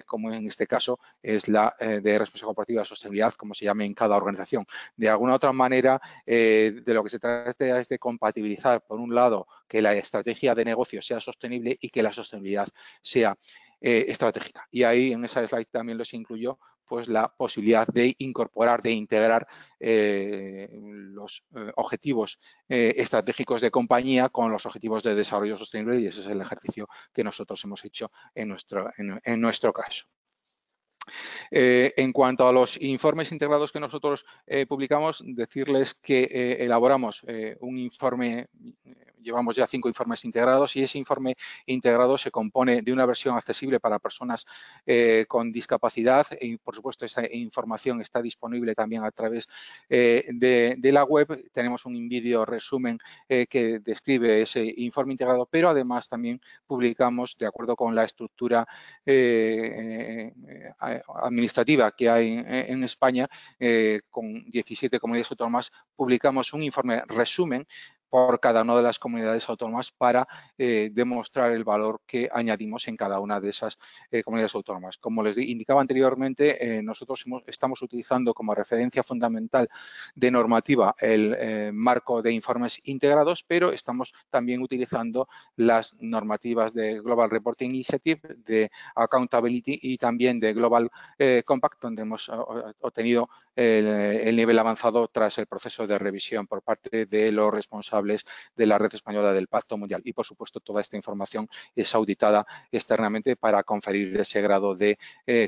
como en este caso es la de responsabilidad corporativa, sostenibilidad, como se llame en cada organización. De alguna otra manera, de lo que se trata es de compatibilizar, por un lado, que la estrategia de negocio sea sostenible y que la sostenibilidad sea estratégica. Y ahí en esa slide también los incluyo pues la posibilidad de incorporar, de integrar los objetivos estratégicos de compañía con los objetivos de desarrollo sostenible, y ese es el ejercicio que nosotros hemos hecho en nuestro caso. En cuanto a los informes integrados que nosotros publicamos, decirles que elaboramos un informe, llevamos ya 5 informes integrados, y ese informe integrado se compone de una versión accesible para personas con discapacidad y, por supuesto, esa información está disponible también a través de la web. Tenemos un vídeo resumen que describe ese informe integrado, pero además también publicamos, de acuerdo con la estructura administrativa que hay en España, con 17 comunidades autónomas, publicamos un informe resumen por cada una de las comunidades autónomas para demostrar el valor que añadimos en cada una de esas comunidades autónomas. Como les indicaba anteriormente, nosotros estamos utilizando como referencia fundamental de normativa el marco de informes integrados, pero estamos también utilizando las normativas de Global Reporting Initiative, de Accountability y también de Global Compact, donde hemos obtenido el nivel avanzado tras el proceso de revisión por parte de los responsables de la Red Española del Pacto Mundial. Y, por supuesto, toda esta información es auditada externamente para conferir ese grado de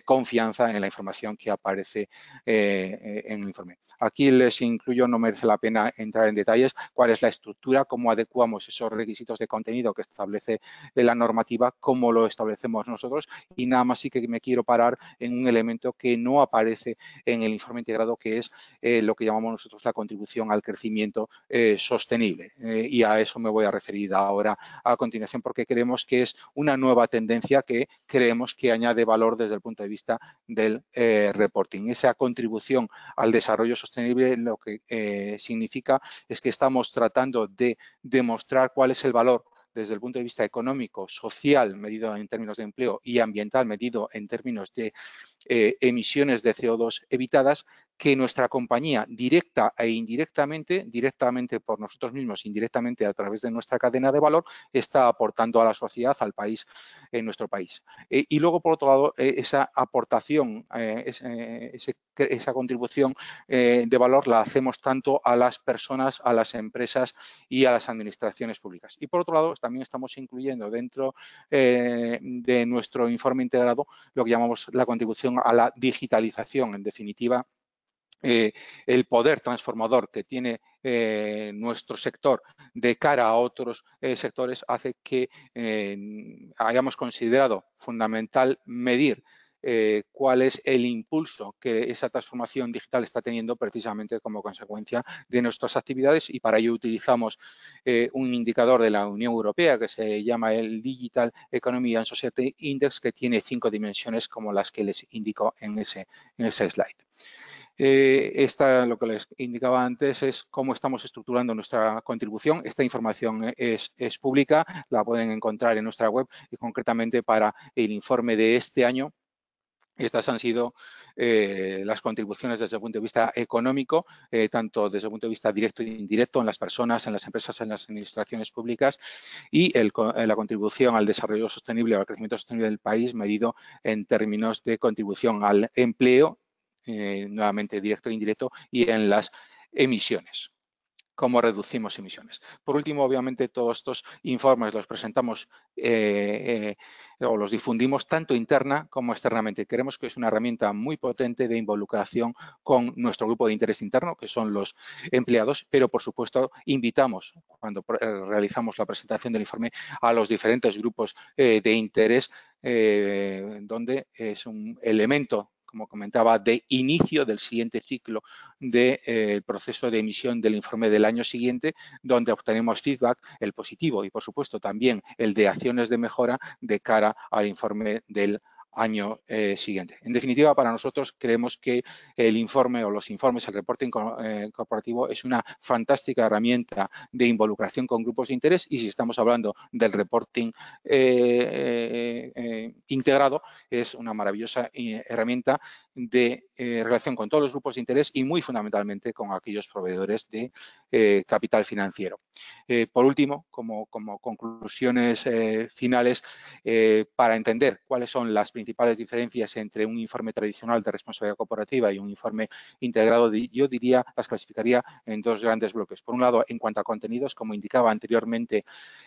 confianza en la información que aparece en el informe. Aquí les incluyo, no merece la pena entrar en detalles, cuál es la estructura, cómo adecuamos esos requisitos de contenido que establece la normativa, cómo lo establecemos nosotros, y nada más sí que me quiero parar en un elemento que no aparece en el informe integrado, que es lo que llamamos nosotros la contribución al crecimiento sostenible. Y a eso me voy a referir ahora a continuación, porque creemos que es una nueva tendencia que creemos que añade valor desde el punto de vista del reporting. Esa contribución al desarrollo sostenible lo que significa es que estamos tratando de demostrar cuál es el valor desde el punto de vista económico, social, medido en términos de empleo, y ambiental, medido en términos de emisiones de CO2 evitadas, que nuestra compañía, directa e indirectamente, directamente por nosotros mismos, indirectamente a través de nuestra cadena de valor, está aportando a la sociedad, al país, en nuestro país. Y luego, por otro lado, esa aportación, esa contribución de valor la hacemos tanto a las personas, a las empresas y a las administraciones públicas. Y, por otro lado, también estamos incluyendo dentro de nuestro informe integrado lo que llamamos la contribución a la digitalización. En definitiva, el poder transformador que tiene nuestro sector de cara a otros sectores hace que hayamos considerado fundamental medir cuál es el impulso que esa transformación digital está teniendo precisamente como consecuencia de nuestras actividades, y para ello utilizamos un indicador de la Unión Europea que se llama el Digital Economy and Society Index, que tiene 5 dimensiones como las que les indico en ese slide. Lo que les indicaba antes es cómo estamos estructurando nuestra contribución. Esta información es pública, la pueden encontrar en nuestra web, y concretamente para el informe de este año, estas han sido las contribuciones desde el punto de vista económico, tanto desde el punto de vista directo e indirecto en las personas, en las empresas, en las administraciones públicas, y la contribución al desarrollo sostenible o al crecimiento sostenible del país medido en términos de contribución al empleo, nuevamente directo e indirecto, y en las emisiones. Cómo reducimos emisiones. Por último, obviamente, todos estos informes los presentamos o los difundimos tanto interna como externamente. Creemos que es una herramienta muy potente de involucración con nuestro grupo de interés interno, que son los empleados, pero, por supuesto, invitamos, cuando realizamos la presentación del informe, a los diferentes grupos de interés, donde es un elemento como comentaba, de inicio del siguiente ciclo del proceso de emisión del informe del año siguiente, donde obtenemos feedback, el positivo y, por supuesto, también el de acciones de mejora de cara al informe del año siguiente. En definitiva, para nosotros creemos que el informe o los informes, el reporting corporativo es una fantástica herramienta de involucración con grupos de interés, y si estamos hablando del reporting integrado, es una maravillosa herramienta de relación con todos los grupos de interés y muy fundamentalmente con aquellos proveedores de capital financiero. Por último, como conclusiones finales, para entender cuáles son las principales diferencias entre un informe tradicional de responsabilidad corporativa y un informe integrado, yo diría, las clasificaría en dos grandes bloques. Por un lado, en cuanto a contenidos, como indicaba anteriormente,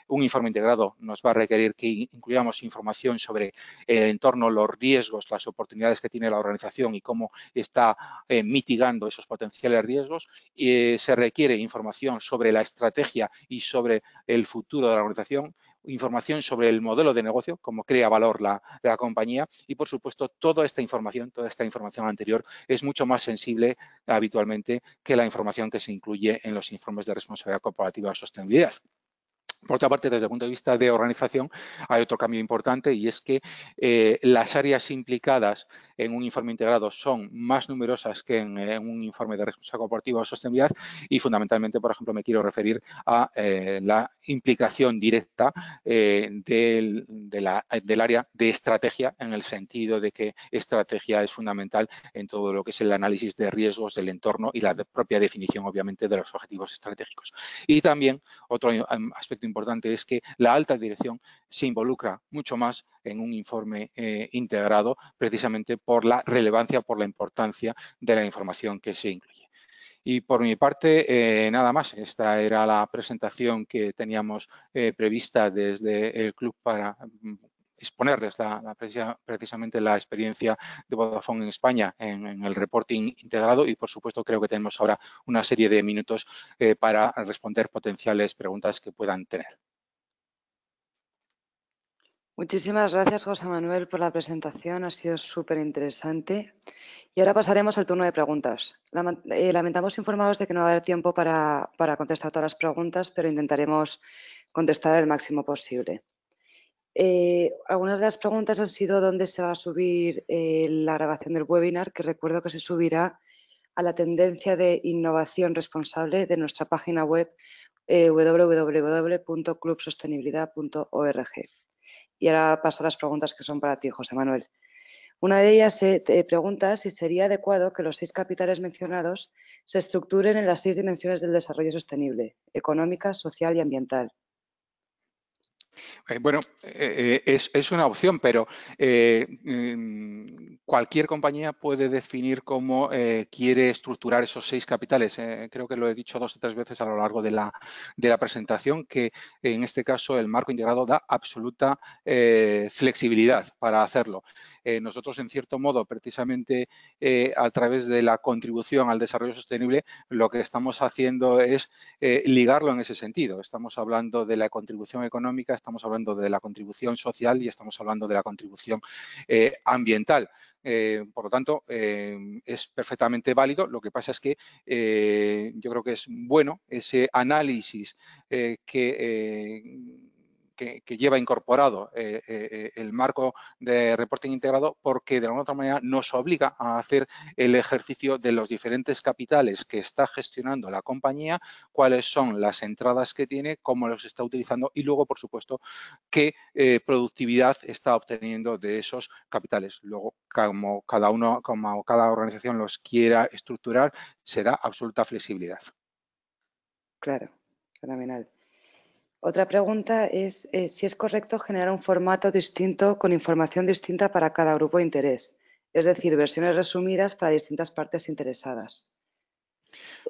un informe integrado nos va a requerir que incluyamos información sobre el entorno, los riesgos, las oportunidades que tiene la organización y cómo está mitigando esos potenciales riesgos. Se requiere información sobre la estrategia y sobre el futuro de la organización, información sobre el modelo de negocio, cómo crea valor la compañía, y, por supuesto, toda esta información anterior es mucho más sensible habitualmente que la información que se incluye en los informes de responsabilidad corporativa o sostenibilidad. Por otra parte, desde el punto de vista de organización, hay otro cambio importante, y es que las áreas implicadas en un informe integrado son más numerosas que en un informe de responsabilidad corporativa o sostenibilidad, y fundamentalmente, por ejemplo, me quiero referir a la implicación directa del área de estrategia, en el sentido de que estrategia es fundamental en todo lo que es el análisis de riesgos del entorno y la propia definición, obviamente, de los objetivos estratégicos. Y también otro aspecto importante es que la alta dirección se involucra mucho más en un informe integrado, precisamente por la relevancia, por la importancia de la información que se incluye. Y por mi parte, nada más. Esta era la presentación que teníamos prevista desde el club para exponerles precisamente la experiencia de Vodafone en España en el reporting integrado, y, por supuesto, creo que tenemos ahora una serie de minutos para responder potenciales preguntas que puedan tener. Muchísimas gracias, José Manuel, por la presentación. Ha sido súper interesante. Y ahora pasaremos al turno de preguntas. Lamentamos informaros de que no va a haber tiempo para contestar todas las preguntas, pero intentaremos contestar el máximo posible. Algunas de las preguntas han sido dónde se va a subir la grabación del webinar, que recuerdo que se subirá a la tendencia de innovación responsable de nuestra página web www.clubsostenibilidad.org. Y ahora paso a las preguntas que son para ti, José Manuel. Una de ellas te pregunta si sería adecuado que los 6 capitales mencionados se estructuren en las 6 dimensiones del desarrollo sostenible: económica, social y ambiental. Bueno, es una opción, pero cualquier compañía puede definir cómo quiere estructurar esos 6 capitales. Creo que lo he dicho 2 o 3 veces a lo largo de la presentación, que en este caso el marco integrado da absoluta flexibilidad para hacerlo. Nosotros, en cierto modo, precisamente a través de la contribución al desarrollo sostenible, lo que estamos haciendo es ligarlo en ese sentido. Estamos hablando de la contribución económica, estamos hablando de la contribución social y estamos hablando de la contribución ambiental. Por lo tanto, es perfectamente válido. Lo que pasa es que yo creo que es bueno ese análisis que lleva incorporado el marco de reporting integrado, porque de alguna otra manera nos obliga a hacer el ejercicio de los diferentes capitales que está gestionando la compañía, cuáles son las entradas que tiene, cómo los está utilizando y luego, por supuesto, qué productividad está obteniendo de esos capitales. Luego, como cada organización los quiera estructurar, se da absoluta flexibilidad. Claro, fenomenal. Otra pregunta es si es correcto generar un formato distinto con información distinta para cada grupo de interés, es decir, versiones resumidas para distintas partes interesadas.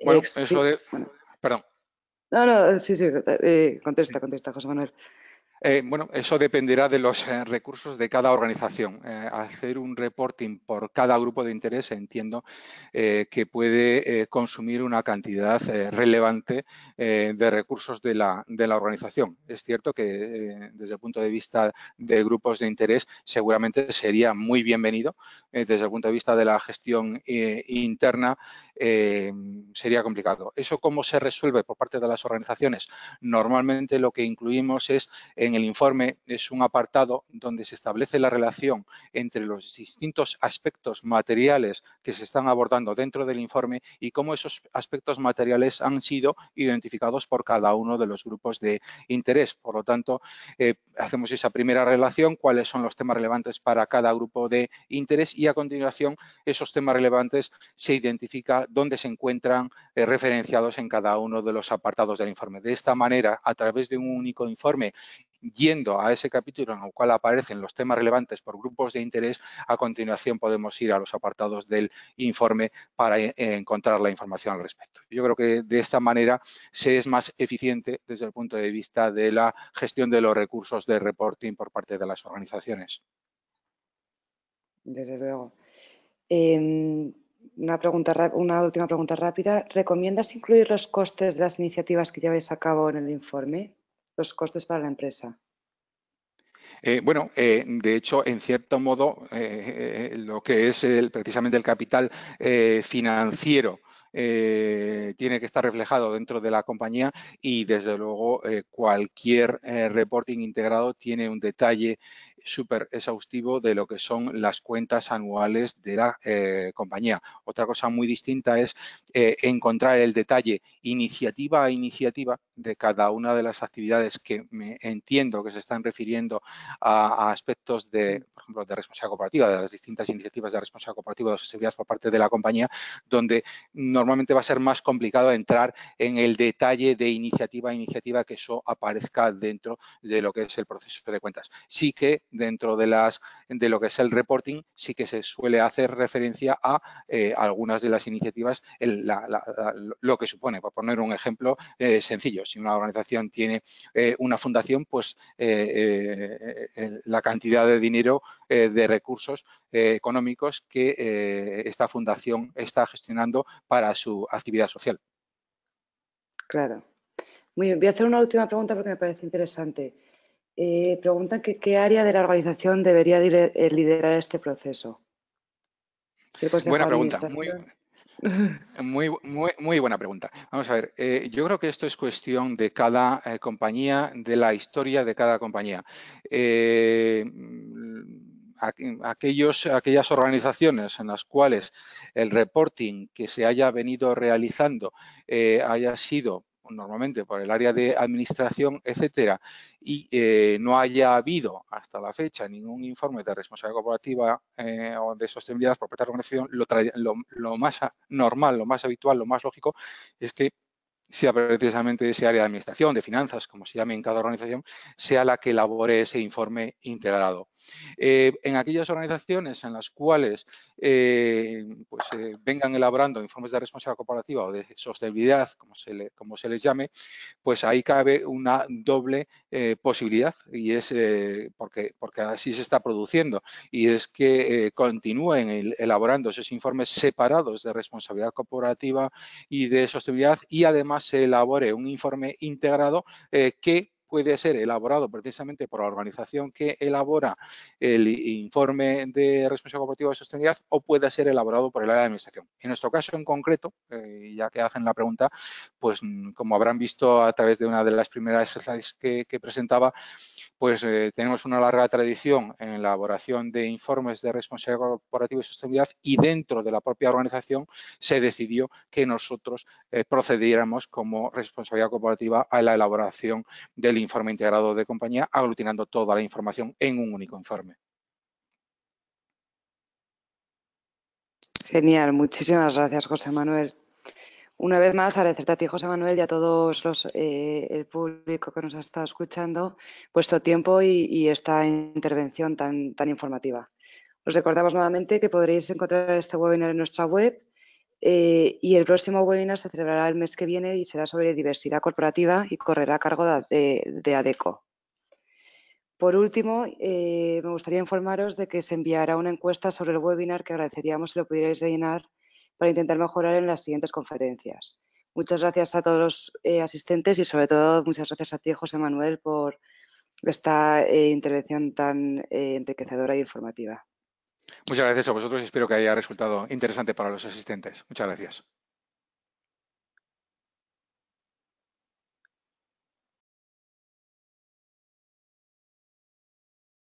Bueno, eso de... Bueno. Perdón. No, sí, contesta, José Manuel. Bueno, eso dependerá de los recursos de cada organización. Hacer un reporting por cada grupo de interés entiendo que puede consumir una cantidad relevante de recursos de la organización. Es cierto que desde el punto de vista de grupos de interés seguramente sería muy bienvenido. Desde el punto de vista de la gestión interna sería complicado. ¿Eso cómo se resuelve por parte de las organizaciones? Normalmente lo que incluimos es en el informe es un apartado donde se establece la relación entre los distintos aspectos materiales que se están abordando dentro del informe y cómo esos aspectos materiales han sido identificados por cada uno de los grupos de interés. Por lo tanto, hacemos esa primera relación, cuáles son los temas relevantes para cada grupo de interés y a continuación esos temas relevantes se identifica dónde se encuentran referenciados en cada uno de los apartados del informe. De esta manera, a través de un único informe, yendo a ese capítulo en el cual aparecen los temas relevantes por grupos de interés, a continuación podemos ir a los apartados del informe para encontrar la información al respecto. Yo creo que de esta manera se es más eficiente desde el punto de vista de la gestión de los recursos de reporting por parte de las organizaciones. Desde luego. Una última pregunta rápida. ¿Recomiendas incluir los costes de las iniciativas que lleváis a cabo en el informe? Los costes para la empresa. Bueno, de hecho, en cierto modo, lo que es precisamente el capital financiero tiene que estar reflejado dentro de la compañía y, desde luego, cualquier reporting integrado tiene un detalle súper exhaustivo de lo que son las cuentas anuales de la compañía. Otra cosa muy distinta es encontrar el detalle iniciativa a iniciativa de cada una de las actividades que me entiendo que se están refiriendo a aspectos de, por ejemplo, de responsabilidad corporativa, de las distintas iniciativas de responsabilidad corporativa o de sostenibilidad por parte de la compañía, donde normalmente va a ser más complicado entrar en el detalle de iniciativa a iniciativa que eso aparezca dentro de lo que es el proceso de cuentas. Sí que dentro de lo que es el reporting, sí que se suele hacer referencia a algunas de las iniciativas, lo que supone. Por poner un ejemplo sencillo, si una organización tiene una fundación, pues la cantidad de dinero, de recursos económicos que esta fundación está gestionando para su actividad social. Claro. Muy bien, voy a hacer una última pregunta porque me parece interesante. Preguntan que qué área de la organización debería liderar este proceso. Si el Consejo Buena de pregunta, Administración. muy buena pregunta. Vamos a ver, yo creo que esto es cuestión de cada compañía, de la historia de cada compañía. Aquellas organizaciones en las cuales el reporting que se haya venido realizando haya sido normalmente por el área de administración, etcétera, y no haya habido hasta la fecha ningún informe de responsabilidad corporativa o de sostenibilidad por parte de la organización, lo más normal, lo más habitual, lo más lógico es que sea precisamente ese área de administración, de finanzas, como se llame en cada organización, sea la que elabore ese informe integrado. En aquellas organizaciones en las cuales vengan elaborando informes de responsabilidad corporativa o de sostenibilidad, como se les llame, pues ahí cabe una doble posibilidad y es porque así se está produciendo y es que continúen elaborando esos informes separados de responsabilidad corporativa y de sostenibilidad y además se elabore un informe integrado que puede ser elaborado precisamente por la organización que elabora el informe de responsabilidad corporativa de sostenibilidad o puede ser elaborado por el área de administración. En nuestro caso en concreto, ya que hacen la pregunta, pues como habrán visto a través de una de las primeras slides que presentaba, pues tenemos una larga tradición en la elaboración de informes de responsabilidad corporativa y sostenibilidad y dentro de la propia organización se decidió que nosotros procediéramos como responsabilidad corporativa a la elaboración del informe integrado de compañía, aglutinando toda la información en un único informe. Genial, muchísimas gracias, José Manuel. Una vez más, agradecerte a ti, José Manuel, y a todos el público que nos ha estado escuchando, vuestro tiempo y esta intervención tan informativa. Os recordamos nuevamente que podréis encontrar este webinar en nuestra web y el próximo webinar se celebrará el mes que viene y será sobre diversidad corporativa y correrá a cargo de ADECO. Por último, me gustaría informaros de que se enviará una encuesta sobre el webinar que agradeceríamos si lo pudierais rellenar para intentar mejorar en las siguientes conferencias. Muchas gracias a todos los asistentes y sobre todo muchas gracias a ti, José Manuel, por esta intervención tan enriquecedora e informativa. Muchas gracias a vosotros y espero que haya resultado interesante para los asistentes. Muchas gracias.